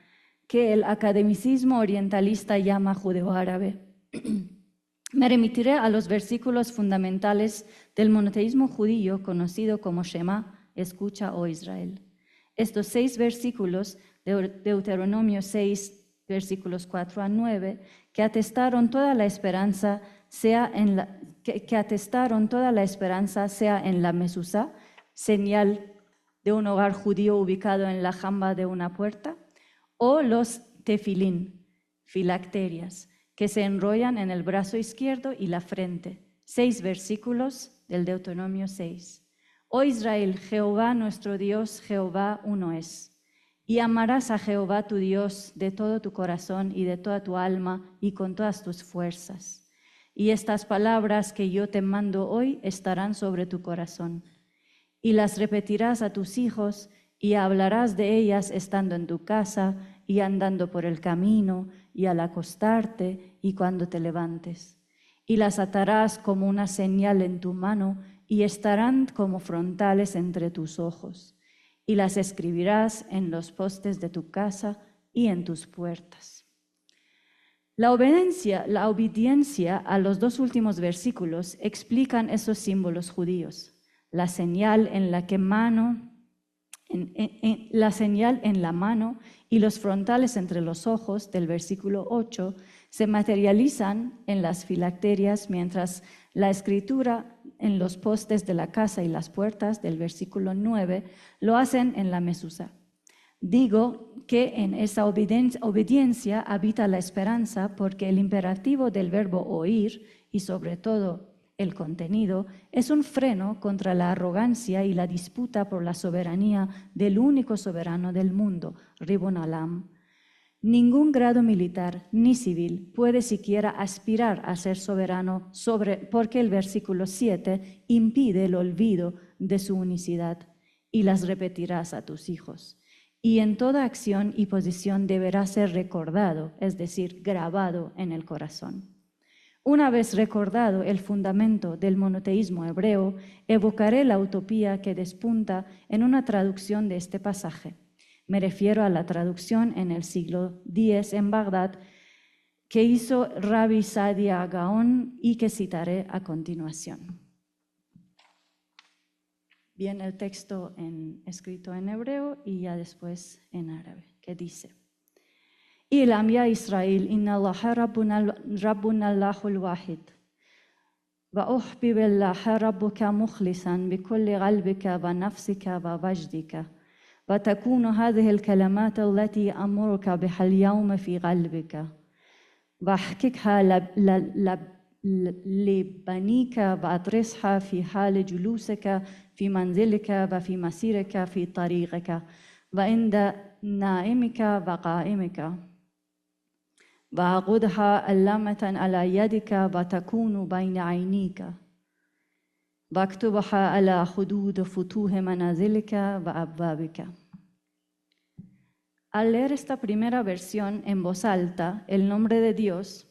que el academicismo orientalista llama judeo-árabe. Me remitiré a los versículos fundamentales del monoteísmo judío conocido como Shema, escucha, oh Israel. Estos 6 versículos de Deuteronomio 6, versículos 4 a 9, que atestaron toda la esperanza sea en la mezuzá, señal de un hogar judío ubicado en la jamba de una puerta, o los tefilín, filacterias, que se enrollan en el brazo izquierdo y la frente. 6 versículos del Deuteronomio 6. Oh Israel, Jehová nuestro Dios, Jehová uno es. Y amarás a Jehová tu Dios de todo tu corazón y de toda tu alma y con todas tus fuerzas. Y estas palabras que yo te mando hoy estarán sobre tu corazón. Y las repetirás a tus hijos y hablarás de ellas estando en tu casa y andando por el camino y al acostarte y cuando te levantes. Y las atarás como una señal en tu mano y estarán como frontales entre tus ojos. Y las escribirás en los postes de tu casa y en tus puertas. La obediencia a los 2 últimos versículos explican esos símbolos judíos. La señal en la mano y los frontales entre los ojos del versículo 8 se materializan en las filacterias, mientras la escritura en los postes de la casa y las puertas del versículo 9 lo hacen en la mezuzá. Digo que en esa obediencia habita la esperanza, porque el imperativo del verbo oír y sobre todo el contenido es un freno contra la arrogancia y la disputa por la soberanía del único soberano del mundo, Ribon Olam. Ningún grado militar ni civil puede siquiera aspirar a ser soberano porque el versículo 7 impide el olvido de su unicidad, y las repetirás a tus hijos. Y en toda acción y posición deberá ser recordado, es decir, grabado en el corazón. Una vez recordado el fundamento del monoteísmo hebreo, evocaré la utopía que despunta en una traducción de este pasaje. Me refiero a la traducción en el siglo X en Bagdad que hizo Rabbi Saadia Gaon y que citaré a continuación. Bien, el texto escrito en hebreo y ya después en árabe, que dice: Ilam ya Israel, inna Allaha Rabbuna Allahul Wahid, wa uhbib Allaha Rabbuka mukhlisan bikulli qalbika wa nafsika wa wajdika, wa takunu hadhihi al-kalamat allati amuruka biha al-yawma fi qalbika, wa ahkikha لبنيك وأدرسها في حال جلوسك في منزلك وفي مسيرك في طريقك وعند نائمك وقائمك وعقدها علامة على يدك وتكون بين عينيك واكتبها على حدود فتوح منازلك وأبوابك. Al leer esta primera versión en voz alta, el nombre de Dios,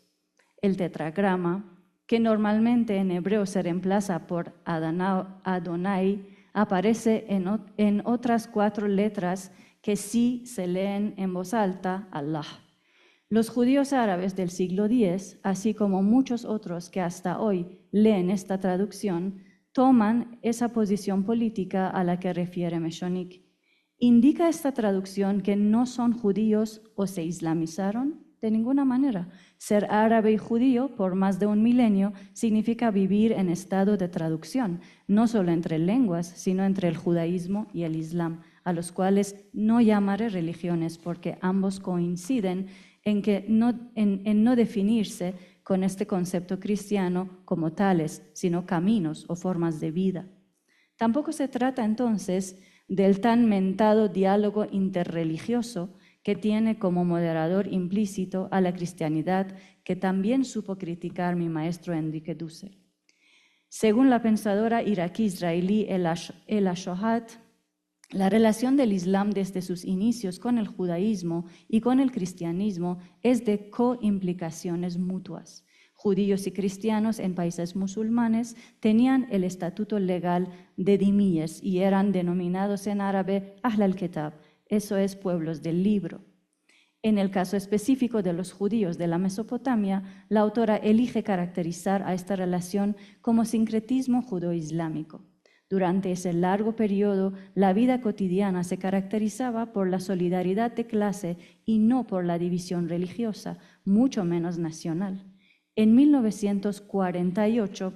el tetragrama, que normalmente en hebreo se reemplaza por Adonai, aparece en otras 4 letras que sí se leen en voz alta, Allah. Los judíos árabes del siglo X, así como muchos otros que hasta hoy leen esta traducción, toman esa posición política a la que refiere Meshonik. ¿Indica esta traducción que no son judíos o se islamizaron? De ninguna manera. Ser árabe y judío por más de 1 milenio significa vivir en estado de traducción, no solo entre lenguas, sino entre el judaísmo y el islam, a los cuales no llamaré religiones porque ambos coinciden en no definirse con este concepto cristiano como tales, sino caminos o formas de vida. Tampoco se trata entonces del tan mentado diálogo interreligioso que tiene como moderador implícito a la cristianidad, que también supo criticar mi maestro Enrique Dussel. Según la pensadora iraquí-israelí Ela Shohat, la relación del Islam desde sus inicios con el judaísmo y con el cristianismo es de coimplicaciones mutuas. Judíos y cristianos en países musulmanes tenían el estatuto legal de dhimíes y eran denominados en árabe Ahl al-Kitab, eso es pueblos del libro. En el caso específico de los judíos de la Mesopotamia, la autora elige caracterizar a esta relación como sincretismo judo-islámico. Durante ese largo periodo, la vida cotidiana se caracterizaba por la solidaridad de clase y no por la división religiosa, mucho menos nacional. En 1948,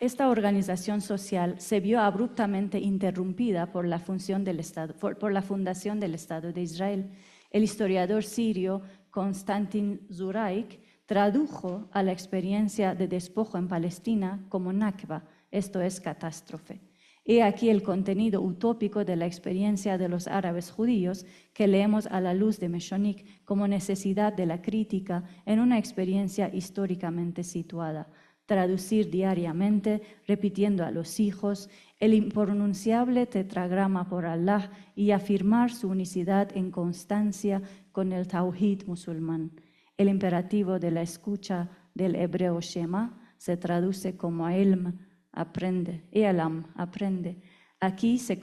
esta organización social se vio abruptamente interrumpida por la fundación del Estado de Israel. El historiador sirio Konstantin Zuraik tradujo a la experiencia de despojo en Palestina como Nakba, esto es catástrofe. He aquí el contenido utópico de la experiencia de los árabes judíos que leemos a la luz de Meshonik como necesidad de la crítica en una experiencia históricamente situada. Traducir diariamente, repitiendo a los hijos, el impronunciable tetragrama por Allah y afirmar su unicidad en constancia con el Tawhid musulmán. El imperativo de la escucha del hebreo Shema se traduce como Ilm, aprende, Elam, aprende. Aquí se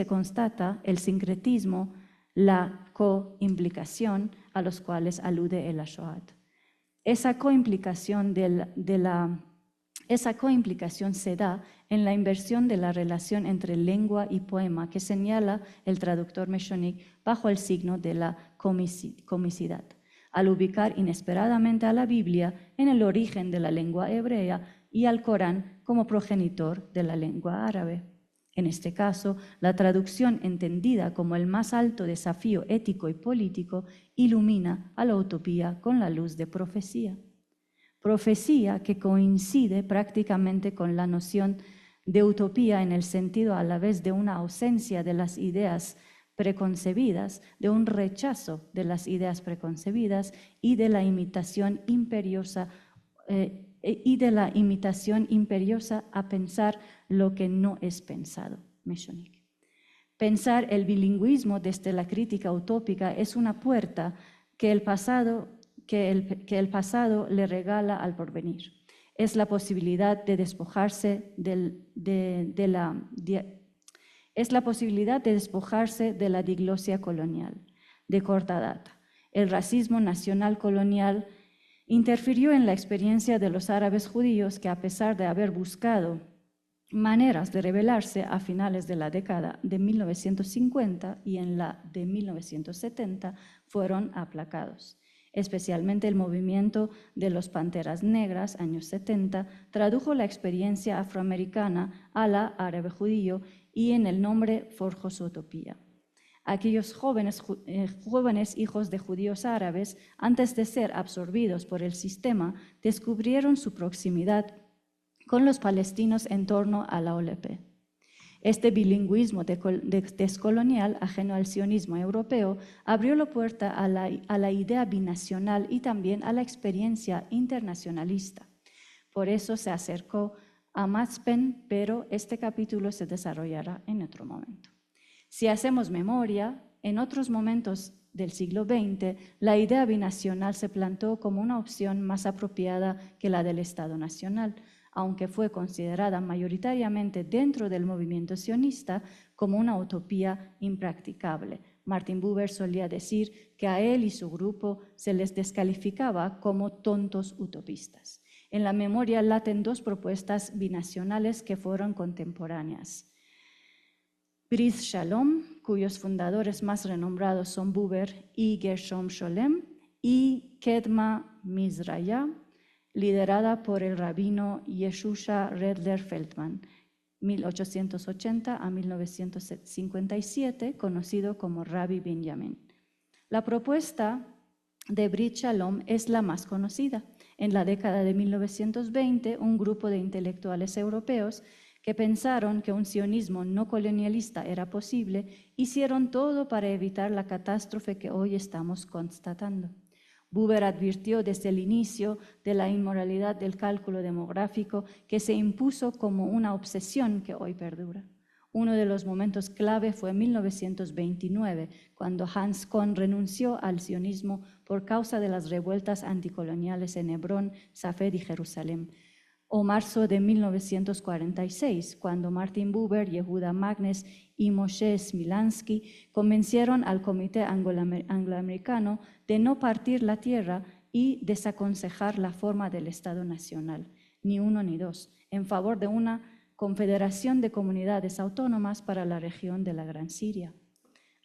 constata el sincretismo, la coimplicación a los cuales alude el Ashoat. Esa coimplicación se da en la inversión de la relación entre lengua y poema que señala el traductor Meshonik bajo el signo de la comicidad, al ubicar inesperadamente a la Biblia en el origen de la lengua hebrea y al Corán como progenitor de la lengua árabe. En este caso, la traducción entendida como el más alto desafío ético y político ilumina a la utopía con la luz de profecía. Profecía que coincide prácticamente con la noción de utopía en el sentido a la vez de una ausencia de las ideas preconcebidas, de un rechazo de las ideas preconcebidas y de la imitación imperiosa a pensar lo que no es pensado. Meshonik. Pensar el bilingüismo desde la crítica utópica es una puerta que el pasado le regala al porvenir. Es la posibilidad de despojarse de la diglosia colonial de corta data. El racismo nacional colonial interfirió en la experiencia de los árabes judíos que, a pesar de haber buscado maneras de rebelarse a finales de la década de 1950 y en la de 1970, fueron aplacados. Especialmente el movimiento de los Panteras Negras, años 70, tradujo la experiencia afroamericana a la árabe judío y en el nombre forjó su utopía. Aquellos jóvenes hijos de judíos árabes, antes de ser absorbidos por el sistema, descubrieron su proximidad con los palestinos en torno a la OLP. Este bilingüismo descolonial, ajeno al sionismo europeo, abrió la puerta a la idea binacional y también a la experiencia internacionalista. Por eso se acercó a Matzpen, pero este capítulo se desarrollará en otro momento. Si hacemos memoria, en otros momentos del siglo XX, la idea binacional se plantó como una opción más apropiada que la del Estado nacional, aunque fue considerada mayoritariamente dentro del movimiento sionista como una utopía impracticable. Martin Buber solía decir que a él y su grupo se les descalificaba como tontos utopistas. En la memoria laten dos propuestas binacionales que fueron contemporáneas. Brit Shalom, cuyos fundadores más renombrados son Buber y Gershom Scholem, y Kedma Mizraya, liderada por el rabino Yeshusha Redler Feldman, 1880 a 1957, conocido como Rabbi Benjamin. La propuesta de Brit Shalom es la más conocida. En la década de 1920, un grupo de intelectuales europeos que pensaron que un sionismo no colonialista era posible, hicieron todo para evitar la catástrofe que hoy estamos constatando. Buber advirtió desde el inicio de la inmoralidad del cálculo demográfico que se impuso como una obsesión que hoy perdura. Uno de los momentos clave fue en 1929, cuando Hans Kohn renunció al sionismo por causa de las revueltas anticoloniales en Hebrón, Safed y Jerusalén. O marzo de 1946, cuando Martin Buber, Yehuda Magnes y Moshe Smilansky convencieron al Comité Angloamericano de no partir la tierra y desaconsejar la forma del Estado Nacional, ni uno ni dos, en favor de una confederación de comunidades autónomas para la región de la Gran Siria.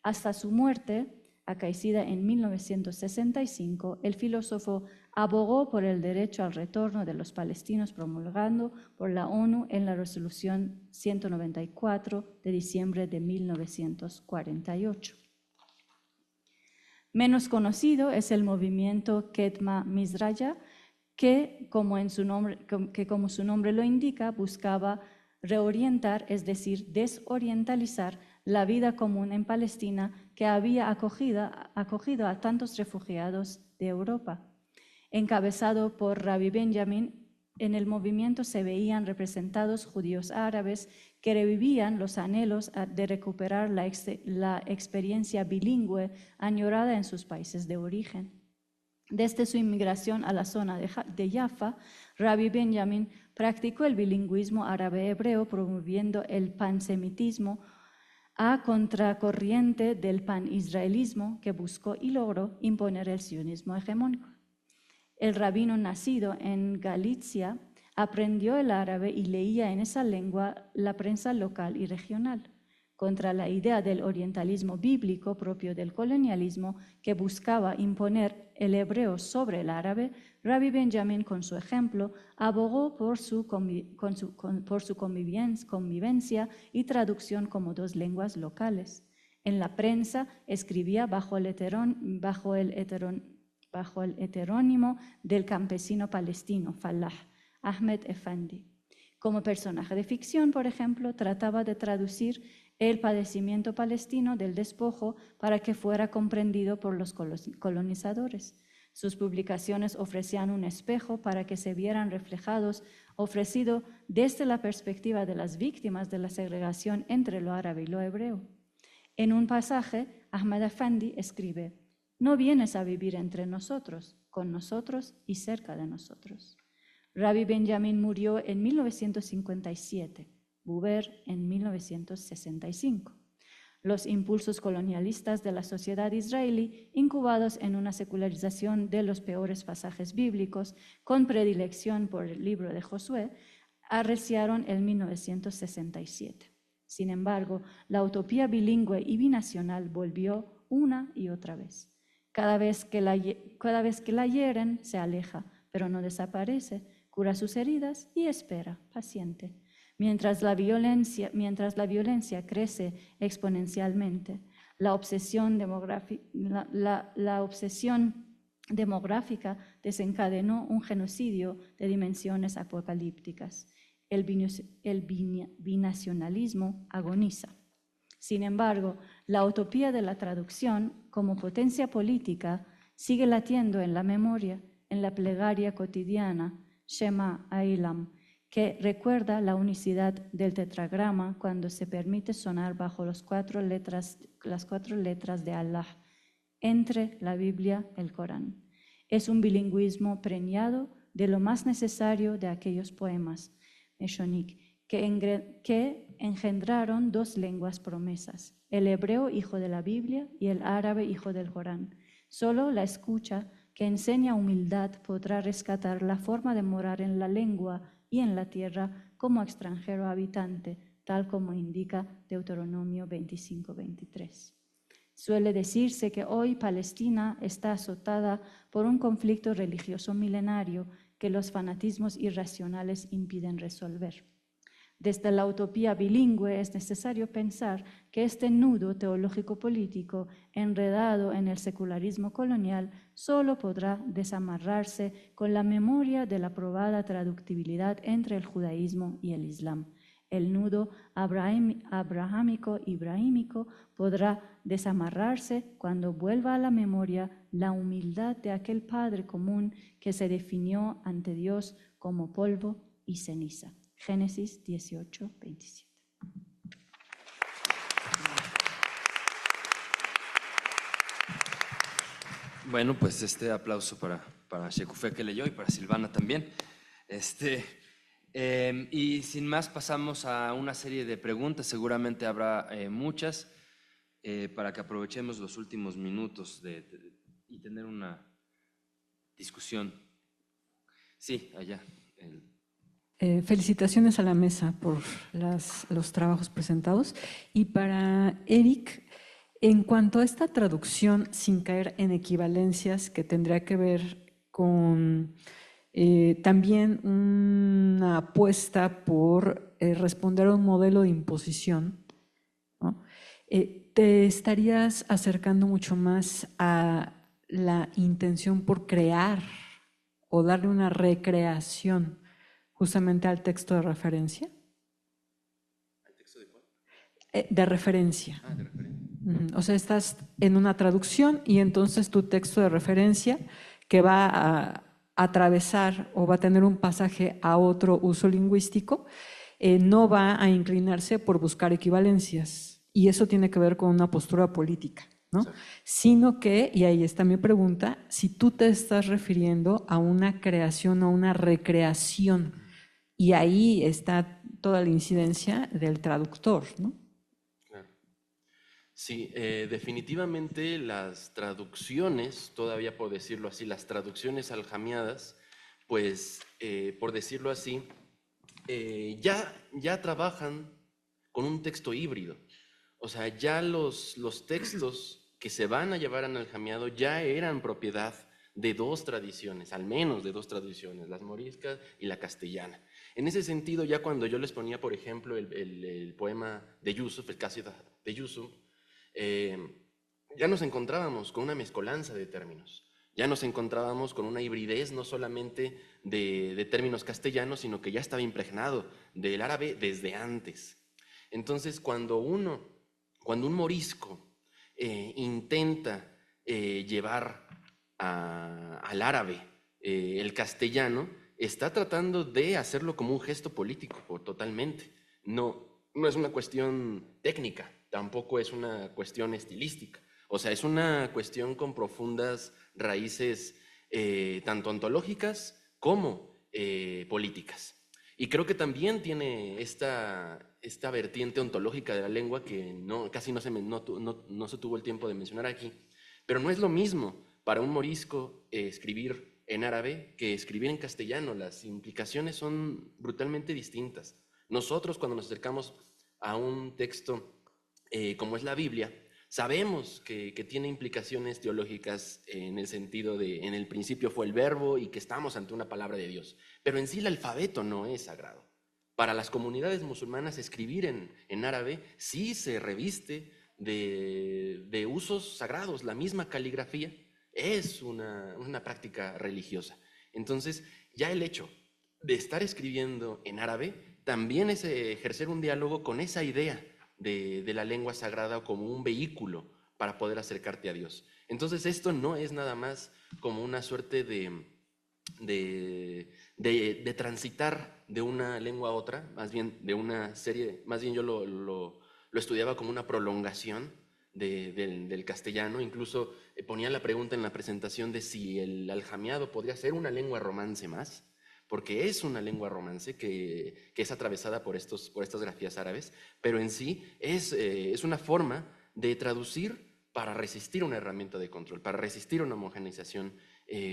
Hasta su muerte, acaecida en 1965, el filósofo abogó por el derecho al retorno de los palestinos promulgado por la ONU en la Resolución 194 de diciembre de 1948. Menos conocido es el movimiento Ketma Mizraya, que como su nombre lo indica, buscaba reorientar, es decir, desorientalizar la vida común en Palestina que había acogido a tantos refugiados de Europa. Encabezado por Rabbi Benjamin, en el movimiento se veían representados judíos árabes que revivían los anhelos de recuperar la experiencia bilingüe añorada en sus países de origen. Desde su inmigración a la zona de Jaffa, Rabbi Benjamin practicó el bilingüismo árabe-hebreo, promoviendo el pansemitismo a contracorriente del panisraelismo que buscó y logró imponer el sionismo hegemónico. El rabino nacido en Galicia aprendió el árabe y leía en esa lengua la prensa local y regional. Contra la idea del orientalismo bíblico propio del colonialismo que buscaba imponer el hebreo sobre el árabe, Rabbi Benjamin, con su ejemplo, abogó por su convivencia y traducción como dos lenguas locales. En la prensa escribía bajo el heterónimo del campesino palestino, Falah, Ahmed Effendi. Como personaje de ficción, por ejemplo, trataba de traducir el padecimiento palestino del despojo para que fuera comprendido por los colonizadores. Sus publicaciones ofrecían un espejo para que se vieran reflejados, ofrecido desde la perspectiva de las víctimas de la segregación entre lo árabe y lo hebreo. En un pasaje, Ahmed Effendi escribe: «No vienes a vivir entre nosotros, con nosotros y cerca de nosotros». Rabbi Benjamin murió en 1957. Buber en 1965. Los impulsos colonialistas de la sociedad israelí, incubados en una secularización de los peores pasajes bíblicos, con predilección por el libro de Josué, arreciaron en 1967. Sin embargo, la utopía bilingüe y binacional volvió una y otra vez. Cada vez que la hieren, se aleja, pero no desaparece, cura sus heridas y espera, paciente. Mientras la violencia crece exponencialmente, la obsesión demográfica desencadenó un genocidio de dimensiones apocalípticas. El binacionalismo agoniza. Sin embargo, la utopía de la traducción como potencia política sigue latiendo en la memoria, en la plegaria cotidiana, Shema Ailam, que recuerda la unicidad del tetragrama cuando se permite sonar bajo las cuatro letras de Allah, entre la Biblia y el Corán. Es un bilingüismo preñado de lo más necesario de aquellos poemas, Meshonik, que engendraron dos lenguas promesas, el hebreo hijo de la Biblia y el árabe hijo del Corán. Solo la escucha que enseña humildad podrá rescatar la forma de morar en la lengua y en la tierra como extranjero habitante, tal como indica Deuteronomio 25-23. Suele decirse que hoy Palestina está azotada por un conflicto religioso milenario que los fanatismos irracionales impiden resolver. Desde la utopía bilingüe es necesario pensar que este nudo teológico-político enredado en el secularismo colonial solo podrá desamarrarse con la memoria de la probada traductibilidad entre el judaísmo y el islam. El nudo abrahámico-ibrahímico podrá desamarrarse cuando vuelva a la memoria la humildad de aquel Padre común que se definió ante Dios como polvo y ceniza. Génesis 18, 27. Bueno, pues este aplauso para Shekufé que leyó y para Silvana también. Y sin más pasamos a una serie de preguntas, seguramente habrá muchas, para que aprovechemos los últimos minutos y tener una discusión. Sí, allá. Felicitaciones a la mesa por los trabajos presentados. Y para Eric, en cuanto a esta traducción sin caer en equivalencias que tendría que ver con también una apuesta por responder a un modelo de imposición, ¿no? Te estarías acercando mucho más a la intención por crear o darle una recreación justamente al texto de referencia. ¿Al texto de cuál? De referencia. De referencia. O sea, estás en una traducción y entonces tu texto de referencia que va a atravesar o va a tener un pasaje a otro uso lingüístico, no va a inclinarse por buscar equivalencias. Y eso tiene que ver con una postura política, ¿no? Sí. Sino que, y ahí está mi pregunta, si tú te estás refiriendo a una creación o una recreación, y ahí está toda la incidencia del traductor, ¿no? Claro. Sí, definitivamente las traducciones, todavía por decirlo así, las traducciones aljamiadas, pues, por decirlo así, ya trabajan con un texto híbrido. O sea, ya los textos que se van a llevar al aljamiado ya eran propiedad de dos tradiciones, al menos de dos tradiciones, las moriscas y la castellana. En ese sentido, ya cuando yo les ponía, por ejemplo, el poema de Yusuf, el Qasida de Yusuf, ya nos encontrábamos con una mezcolanza de términos. Ya nos encontrábamos con una hibridez no solamente de términos castellanos, sino que ya estaba impregnado del árabe desde antes. Entonces, cuando un morisco intenta llevar al árabe el castellano, está tratando de hacerlo como un gesto político, totalmente. No es una cuestión técnica, tampoco es una cuestión estilística. O sea, es una cuestión con profundas raíces tanto ontológicas como políticas. Y creo que también tiene esta vertiente ontológica de la lengua que casi no se tuvo el tiempo de mencionar aquí, pero no es lo mismo para un morisco escribir en árabe que escribir en castellano. Las implicaciones son brutalmente distintas. Nosotros, cuando nos acercamos a un texto como es la Biblia, sabemos que tiene implicaciones teológicas en el sentido de en el principio fue el verbo y que estamos ante una palabra de Dios, pero en sí el alfabeto no es sagrado. Para las comunidades musulmanas escribir en árabe sí se reviste de usos sagrados. La misma caligrafía es una práctica religiosa. Entonces, ya el hecho de estar escribiendo en árabe también es ejercer un diálogo con esa idea de la lengua sagrada como un vehículo para poder acercarte a Dios. Entonces, esto no es nada más como una suerte de transitar de una lengua a otra, más bien de una serie, más bien yo lo estudiaba como una prolongación del castellano. Incluso ponía la pregunta en la presentación de si el aljamiado podría ser una lengua romance más, porque es una lengua romance que es atravesada por estas grafías árabes, pero en sí es una forma de traducir para resistir una herramienta de control, para resistir una homogeneización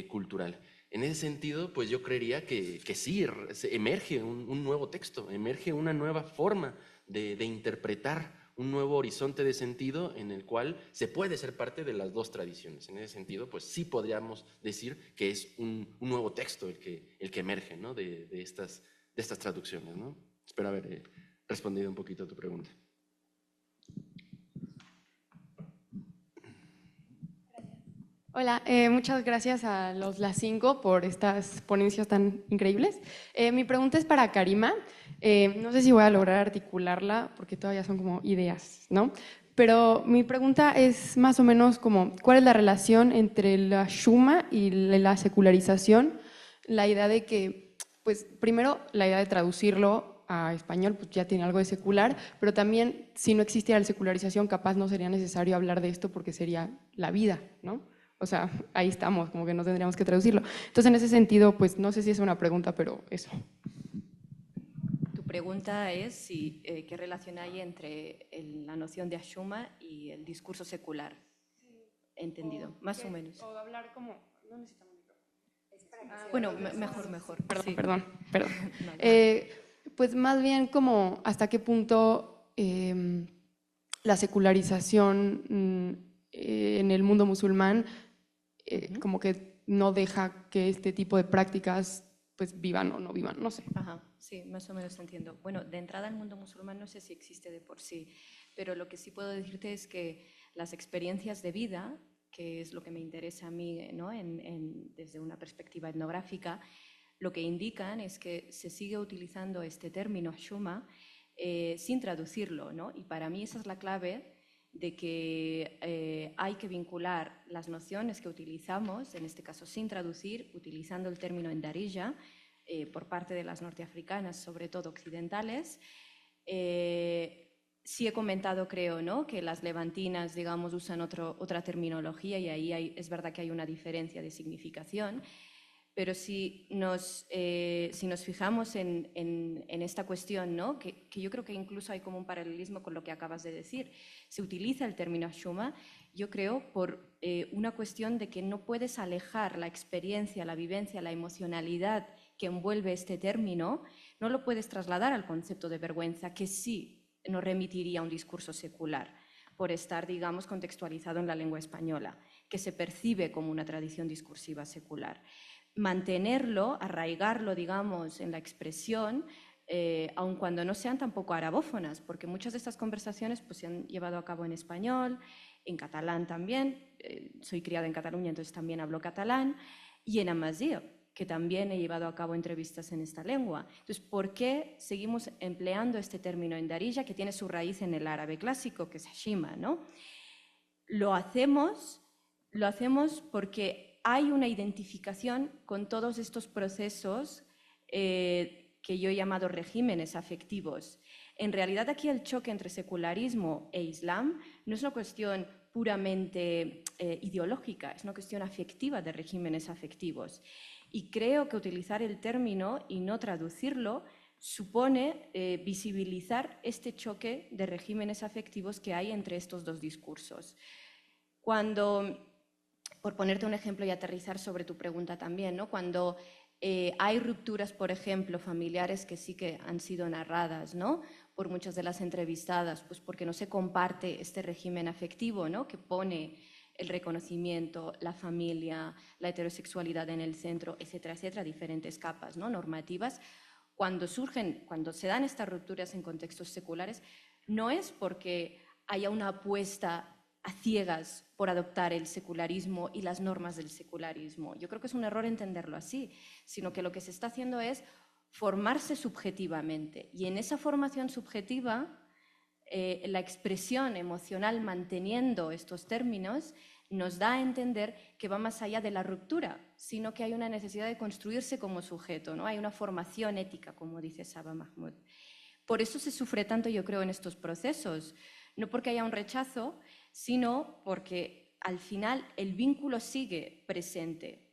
cultural. En ese sentido, pues yo creería que sí, emerge un nuevo texto, emerge una nueva forma de interpretar un nuevo horizonte de sentido en el cual se puede ser parte de las dos tradiciones. En ese sentido, pues sí podríamos decir que es un nuevo texto el que emerge, ¿no? de estas traducciones, ¿no? Espero haber respondido un poquito a tu pregunta. Hola, muchas gracias a los Las 5 por estas ponencias tan increíbles. Mi pregunta es para Karima. No sé si voy a lograr articularla porque todavía son como ideas, ¿no? Pero mi pregunta es más o menos como, ¿cuál es la relación entre la Shuma y la secularización? La idea de que, pues primero, la idea de traducirlo a español, pues ya tiene algo de secular, pero también si no existiera la secularización, capaz no sería necesario hablar de esto porque sería la vida, ¿no? o sea, ahí estamos, como que no tendríamos que traducirlo. Entonces, en ese sentido, pues no sé si es una pregunta, pero eso. Tu pregunta es si, qué relación hay entre la noción de Ashuma y el discurso secular. Entendido, más o menos. O hablar como... No necesitamos micrófono. Bueno, mejor. Perdón, Sí. perdón. Vale. Pues más bien como hasta qué punto la secularización en el mundo musulmán como que no deja que este tipo de prácticas pues vivan o no vivan, no sé. Ajá, sí, más o menos entiendo. Bueno, de entrada el mundo musulmán no sé si existe de por sí, pero lo que sí puedo decirte es que las experiencias de vida, que es lo que me interesa a mí, ¿no? Desde una perspectiva etnográfica, lo que indican es que se sigue utilizando este término Shuma sin traducirlo, ¿no? Y para mí esa es la clave de que hay que vincular las nociones que utilizamos, en este caso sin traducir, utilizando el término en Darija, por parte de las norteafricanas, sobre todo occidentales. Sí he comentado, creo, ¿no?, que las levantinas, digamos, usan otra terminología y ahí es verdad que hay una diferencia de significación. Pero si nos fijamos en esta cuestión, ¿no?, que yo creo que incluso hay como un paralelismo con lo que acabas de decir, se utiliza el término Shuma, yo creo, por una cuestión de que no puedes alejar la experiencia, la vivencia, la emocionalidad que envuelve este término, no lo puedes trasladar al concepto de vergüenza, que sí nos remitiría a un discurso secular, por estar, digamos, contextualizado en la lengua española, que se percibe como una tradición discursiva secular. Mantenerlo, arraigarlo, digamos, en la expresión, aun cuando no sean tampoco arabófonas, porque muchas de estas conversaciones pues, se han llevado a cabo en español, en catalán también, soy criada en Cataluña, entonces también hablo catalán, y en amazigh, que también he llevado a cabo entrevistas en esta lengua. Entonces, ¿por qué seguimos empleando este término en Darija, que tiene su raíz en el árabe clásico, que es Hashima, ¿no? Lo hacemos porque hay una identificación con todos estos procesos que yo he llamado regímenes afectivos. En realidad aquí el choque entre secularismo e islam no es una cuestión puramente ideológica, es una cuestión afectiva de regímenes afectivos. Y creo que utilizar el término y no traducirlo supone visibilizar este choque de regímenes afectivos que hay entre estos dos discursos. Por ponerte un ejemplo y aterrizar sobre tu pregunta también, ¿no?, cuando hay rupturas, por ejemplo, familiares que sí que han sido narradas, ¿no?, por muchas de las entrevistadas, pues porque no se comparte este régimen afectivo, ¿no?, que pone el reconocimiento, la familia, la heterosexualidad en el centro, etcétera, etcétera, diferentes capas, ¿no?, normativas. Cuando se dan estas rupturas en contextos seculares, no es porque haya una apuesta a ciegas por adoptar el secularismo y las normas del secularismo. Yo creo que es un error entenderlo así, sino que lo que se está haciendo es formarse subjetivamente. Y en esa formación subjetiva, la expresión emocional manteniendo estos términos nos da a entender que va más allá de la ruptura, sino que hay una necesidad de construirse como sujeto, ¿no? Hay una formación ética, como dice Saba Mahmood. Por eso se sufre tanto, yo creo, en estos procesos, no porque haya un rechazo, sino porque al final el vínculo sigue presente,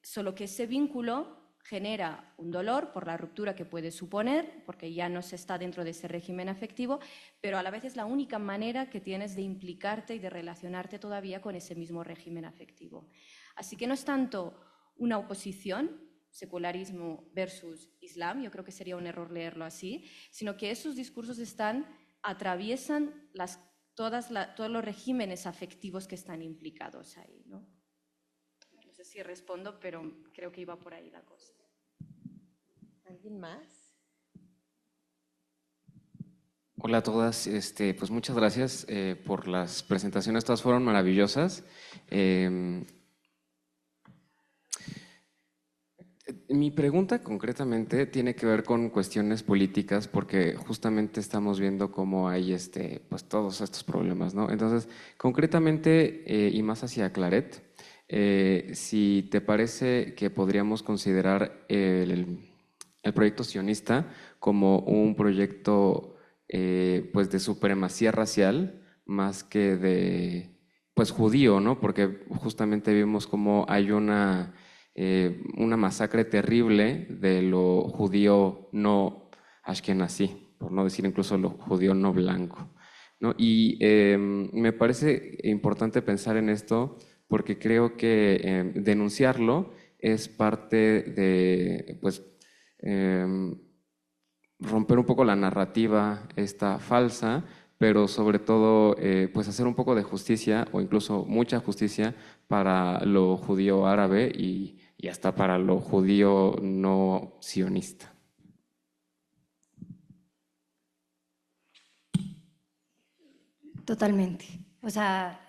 solo que ese vínculo genera un dolor por la ruptura que puede suponer, porque ya no se está dentro de ese régimen afectivo, pero a la vez es la única manera que tienes de implicarte y de relacionarte todavía con ese mismo régimen afectivo. Así que no es tanto una oposición, secularismo versus islam, yo creo que sería un error leerlo así, sino que esos discursos atraviesan todos los regímenes afectivos que están implicados ahí, ¿no? No sé si respondo, pero creo que iba por ahí la cosa. ¿Alguien más? Hola a todas, pues muchas gracias por las presentaciones, todas fueron maravillosas. Mi pregunta concretamente tiene que ver con cuestiones políticas, porque justamente estamos viendo cómo hay pues todos estos problemas, ¿no? Entonces, concretamente, y más hacia Claret, si te parece que podríamos considerar el proyecto sionista como un proyecto pues de supremacía racial más que pues judío, ¿no? Porque justamente vimos cómo hay una masacre terrible de lo judío no ashkenazí, por no decir incluso lo judío no blanco, ¿no? Y me parece importante pensar en esto porque creo que denunciarlo es parte de, pues, romper un poco la narrativa esta falsa, pero sobre todo pues hacer un poco de justicia o incluso mucha justicia para lo judío árabe y hasta para lo judío no sionista. Totalmente. O sea,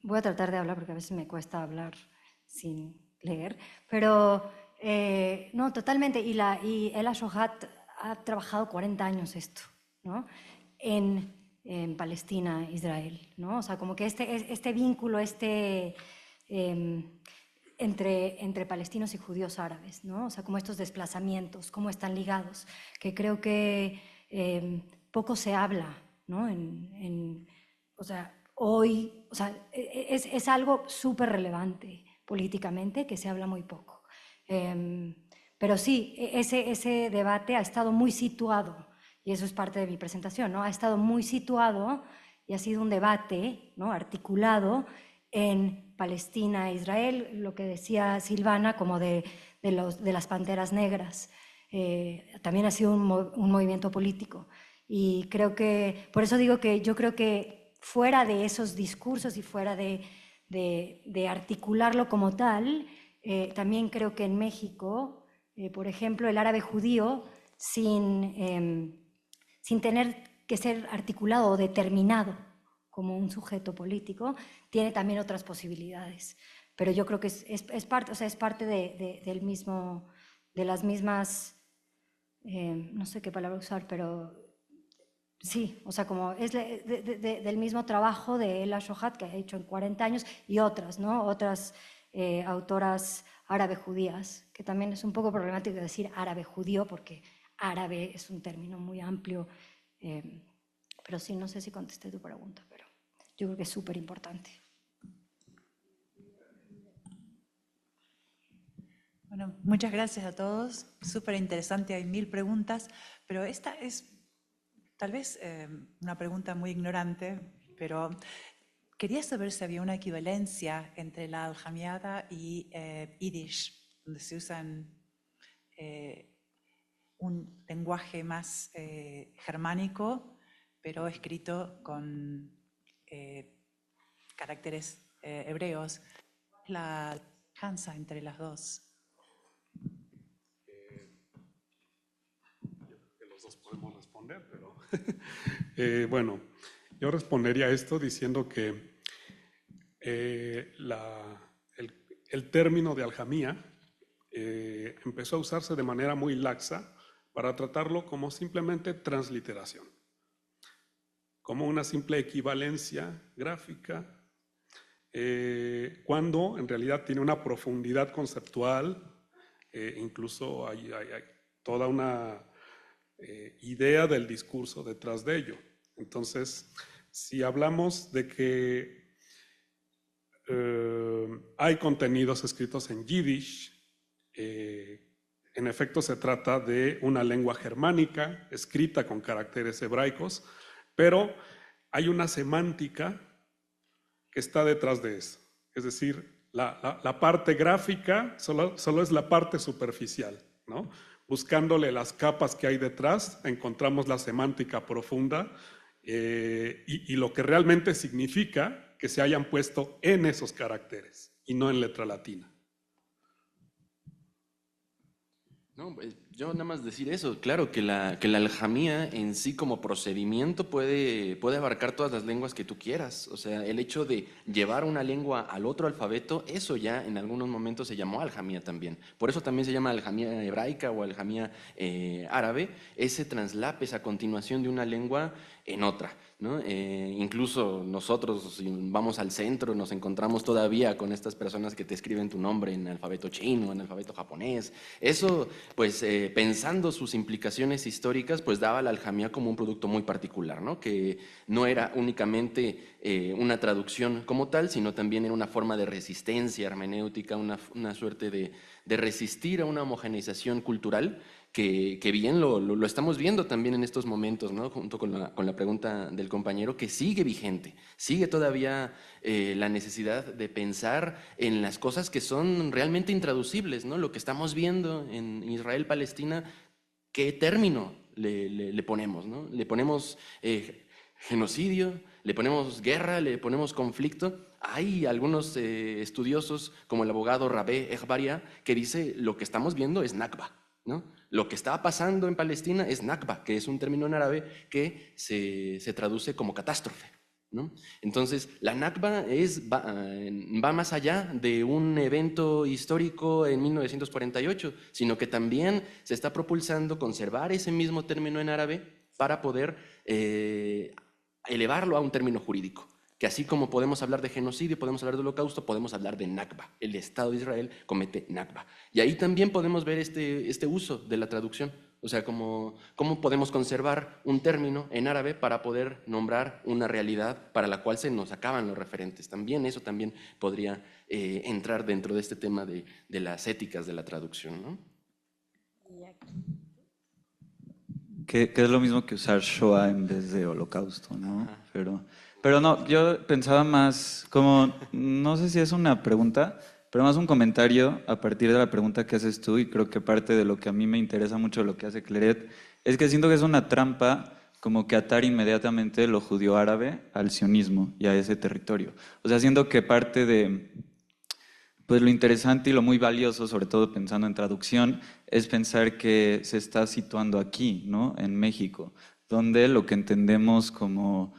voy a tratar de hablar porque a veces me cuesta hablar sin leer, pero no, totalmente. Y Ela Shohat ha trabajado 40 años esto, ¿no? En Palestina, Israel, ¿no? O sea, como que este vínculo, entre palestinos y judíos árabes, ¿no? O sea, como estos desplazamientos, cómo están ligados, que creo que poco se habla, ¿no? O sea, hoy, o sea, es algo súper relevante políticamente que se habla muy poco. Pero sí, ese debate ha estado muy situado, y eso es parte de mi presentación, ¿no? Ha estado muy situado y ha sido un debate, ¿no?, articulado en Palestina e Israel, lo que decía Silvana, como de las panteras negras. También ha sido un movimiento político. Y creo que, por eso digo que yo creo que fuera de esos discursos y fuera de articularlo como tal, también creo que en México, por ejemplo, el árabe judío, sin tener que ser articulado o determinado como un sujeto político, tiene también otras posibilidades. Pero yo creo que es parte, o sea, es parte del mismo, de las mismas, no sé qué palabra usar, pero sí, o sea, como es del mismo trabajo de Ela Shohat que ha hecho en 40 años y otras, ¿no? Otras autoras árabe judías, que también es un poco problemático decir árabe judío porque árabe es un término muy amplio, pero sí, no sé si contesté tu pregunta, pero yo creo que es súper importante. Bueno, muchas gracias a todos, súper interesante, hay 1000 preguntas, pero esta es tal vez una pregunta muy ignorante, pero quería saber si había una equivalencia entre la aljamiada y Yiddish, donde se usan un lenguaje más germánico, pero escrito con caracteres hebreos. La semejanza entre las dos. Yo creo que los dos podemos responder, pero bueno, yo respondería a esto diciendo que el término de aljamía empezó a usarse de manera muy laxa para tratarlo como simplemente transliteración, como una simple equivalencia gráfica, cuando en realidad tiene una profundidad conceptual, incluso hay toda una idea del discurso detrás de ello. Entonces, si hablamos de que hay contenidos escritos en Yiddish, en efecto se trata de una lengua germánica escrita con caracteres hebraicos, pero hay una semántica que está detrás de eso. Es decir, la parte gráfica solo es la parte superficial, ¿no? Buscándole las capas que hay detrás, encontramos la semántica profunda y lo que realmente significa que se hayan puesto en esos caracteres y no en letra latina. No, yo nada más decir eso, claro, que la aljamía en sí como procedimiento puede abarcar todas las lenguas que tú quieras. O sea, el hecho de llevar una lengua al otro alfabeto, eso ya en algunos momentos se llamó aljamía también. Por eso también se llama aljamía hebraica o aljamía árabe, ese traslape, esa continuación de una lengua en otra, ¿no? Incluso nosotros, si vamos al centro, nos encontramos todavía con estas personas que te escriben tu nombre en alfabeto chino, en alfabeto japonés. Eso, pues, pensando sus implicaciones históricas, pues daba la aljamía como un producto muy particular, ¿no? Que no era únicamente una traducción como tal, sino también era una forma de resistencia hermenéutica, una suerte de resistir a una homogeneización cultural que bien lo estamos viendo también en estos momentos, ¿no? Junto con la pregunta del compañero, que sigue vigente, sigue todavía la necesidad de pensar en las cosas que son realmente intraducibles, ¿no? Lo que estamos viendo en Israel-Palestina, ¿qué término le ponemos, ¿no? Le ponemos genocidio, le ponemos guerra, le ponemos conflicto. Hay algunos estudiosos, como el abogado Rabé Echbaria, que dice lo que estamos viendo es Nakba, ¿no? Lo que está pasando en Palestina es Nakba, que es un término en árabe que se traduce como catástrofe, ¿no? Entonces, la Nakba va más allá de un evento histórico en 1948, sino que también se está propulsando conservar ese mismo término en árabe para poder elevarlo a un término jurídico. Que así como podemos hablar de genocidio, podemos hablar de holocausto, podemos hablar de Nakba. El Estado de Israel comete Nakba. Y ahí también podemos ver este uso de la traducción. O sea, cómo podemos conservar un término en árabe para poder nombrar una realidad para la cual se nos acaban los referentes. También eso también podría entrar dentro de este tema de las éticas de la traducción, ¿no? Que es lo mismo que usar Shoah en vez de holocausto, ¿no? Pero no, yo pensaba más como, no sé si es una pregunta, pero más un comentario a partir de la pregunta que haces tú, y creo que parte de lo que a mí me interesa mucho de lo que hace Claret, es que siento que es una trampa como que atar inmediatamente lo judío árabe al sionismo y a ese territorio. O sea, siento que parte de pues lo interesante y lo muy valioso, sobre todo pensando en traducción, es pensar que se está situando aquí, ¿no? En México, donde lo que entendemos como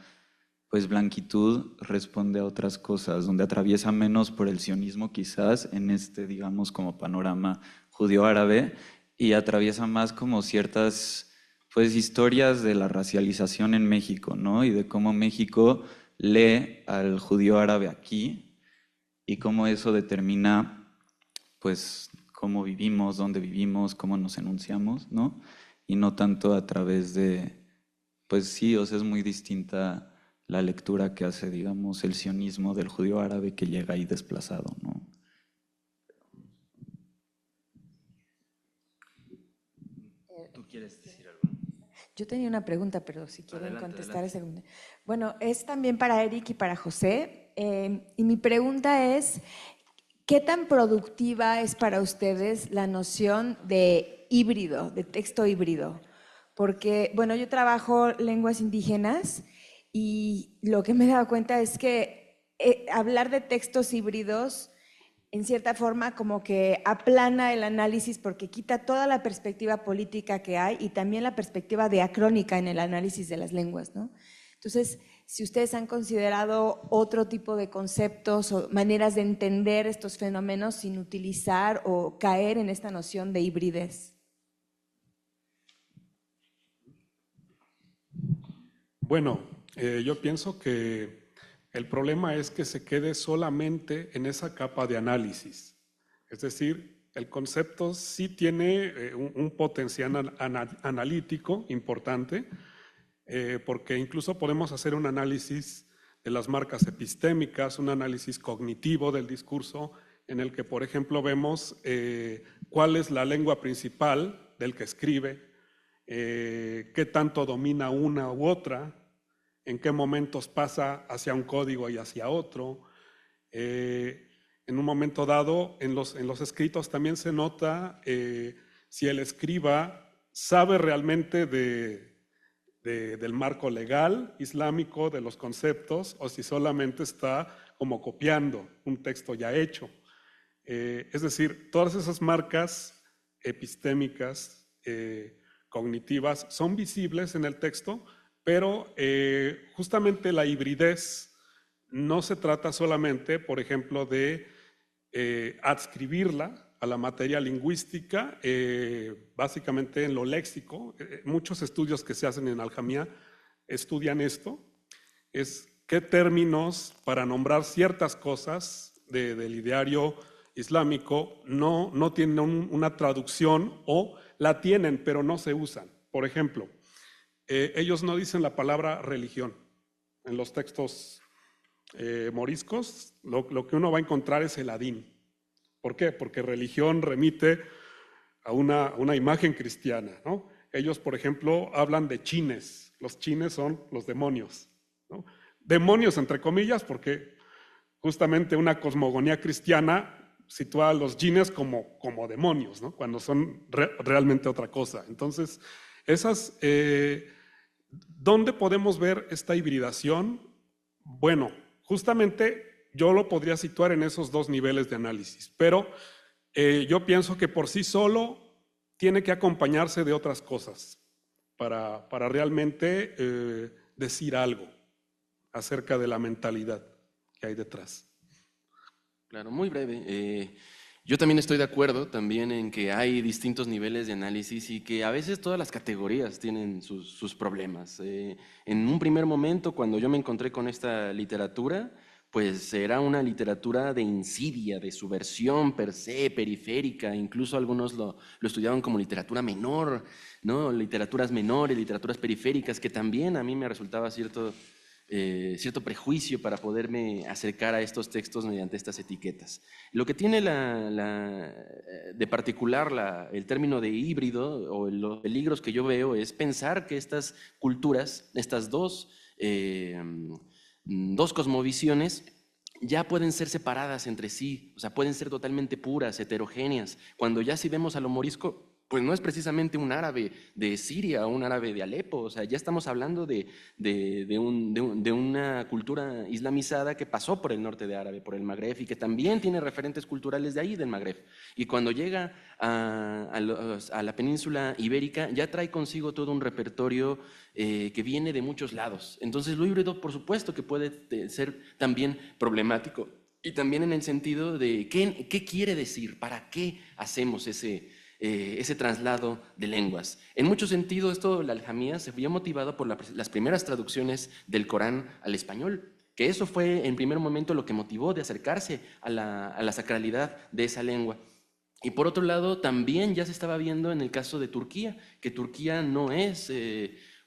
pues blanquitud responde a otras cosas, donde atraviesa menos por el sionismo quizás en este, digamos, como panorama judío-árabe, y atraviesa más como ciertas pues historias de la racialización en México, ¿no? Y de cómo México lee al judío árabe aquí y cómo eso determina pues cómo vivimos, dónde vivimos, cómo nos enunciamos, ¿no? Y no tanto a través de, pues sí, o sea, es muy distinta la lectura que hace, digamos, el sionismo del judío árabe que llega ahí desplazado, ¿no? ¿Tú quieres decir algo? Yo tenía una pregunta, pero si quieren Adelante, contestar adelante. esa segunda. Bueno, es también para Eric y para José. Y mi pregunta es, ¿qué tan productiva es para ustedes la noción de híbrido, de texto híbrido? Porque, bueno, yo trabajo lenguas indígenas y lo que me he dado cuenta es que hablar de textos híbridos, en cierta forma, como que aplana el análisis porque quita toda la perspectiva política que hay y también la perspectiva diacrónica en el análisis de las lenguas, ¿no? Entonces, si ustedes han considerado otro tipo de conceptos o maneras de entender estos fenómenos sin utilizar o caer en esta noción de hibridez. Bueno, yo pienso que el problema es que se quede solamente en esa capa de análisis. Es decir, el concepto sí tiene un potencial analítico importante, porque incluso podemos hacer un análisis de las marcas epistémicas, un análisis cognitivo del discurso, en el que, por ejemplo, vemos cuál es la lengua principal del que escribe, qué tanto domina una u otra, en qué momentos pasa hacia un código y hacia otro. En un momento dado, en los escritos también se nota si el escriba sabe realmente del marco legal islámico, de los conceptos, o si solamente está como copiando un texto ya hecho. Es decir, todas esas marcas epistémicas, cognitivas, son visibles en el texto, pero justamente la hibridez no se trata solamente, por ejemplo, de adscribirla a la materia lingüística, básicamente en lo léxico. Muchos estudios que se hacen en aljamía estudian esto, es qué términos para nombrar ciertas cosas del ideario islámico no tienen una traducción o la tienen pero no se usan. Por ejemplo, ellos no dicen la palabra religión. En los textos moriscos lo que uno va a encontrar es el adín. ¿Por qué? Porque religión remite a una imagen cristiana, ¿no? Ellos, por ejemplo, hablan de chines. Los chines son los demonios, ¿no? Demonios entre comillas, porque justamente una cosmogonía cristiana sitúa a los jines como demonios, ¿no? Cuando son realmente otra cosa. Entonces, ¿dónde podemos ver esta hibridación? Bueno, justamente yo lo podría situar en esos dos niveles de análisis, pero yo pienso que por sí solo tiene que acompañarse de otras cosas para realmente decir algo acerca de la mentalidad que hay detrás. Claro, muy breve. Yo también estoy de acuerdo también en que hay distintos niveles de análisis y que a veces todas las categorías tienen sus problemas. En un primer momento, cuando yo me encontré con esta literatura, pues era una literatura de insidia, de subversión per se, periférica, incluso algunos lo estudiaban como literatura menor, ¿no? Literaturas menores, literaturas periféricas, que también a mí me resultaba cierto prejuicio para poderme acercar a estos textos mediante estas etiquetas. Lo que tiene de particular el término de híbrido o los peligros que yo veo es pensar que estas culturas, estas dos cosmovisiones, ya pueden ser separadas entre sí, o sea, pueden ser totalmente puras, heterogéneas, cuando ya si vemos a lo morisco, pues no es precisamente un árabe de Siria o un árabe de Alepo, o sea, ya estamos hablando de una cultura islamizada que pasó por el norte de Árabe, por el Magreb, y que también tiene referentes culturales de ahí, del Magreb. Y cuando llega a la península ibérica, ya trae consigo todo un repertorio que viene de muchos lados. Entonces, lo híbrido, por supuesto, que puede ser también problemático, y también en el sentido de qué quiere decir, para qué hacemos ese traslado de lenguas. En muchos sentidos, la aljamía se vio motivado por las primeras traducciones del Corán al español, que eso fue en primer momento lo que motivó de acercarse a la sacralidad de esa lengua. Y por otro lado, también ya se estaba viendo en el caso de Turquía, que Turquía no es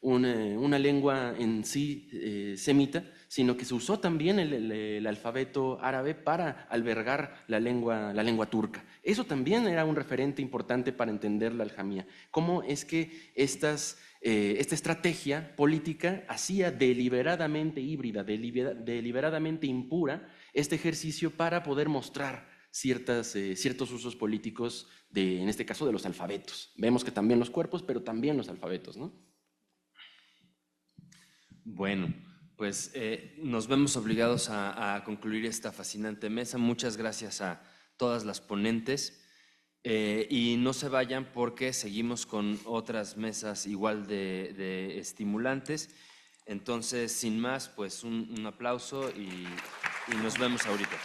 una lengua en sí semita, sino que se usó también el alfabeto árabe para albergar la lengua turca. Eso también era un referente importante para entender la aljamía. Cómo es que esta estrategia política hacía deliberadamente híbrida, deliberadamente impura este ejercicio para poder mostrar ciertos usos políticos, en este caso de los alfabetos. Vemos que también los cuerpos, pero también los alfabetos, ¿no? Bueno, pues nos vemos obligados a concluir esta fascinante mesa. Muchas gracias a todas las ponentes y no se vayan porque seguimos con otras mesas igual de estimulantes. Entonces, sin más, pues un aplauso y nos vemos ahorita.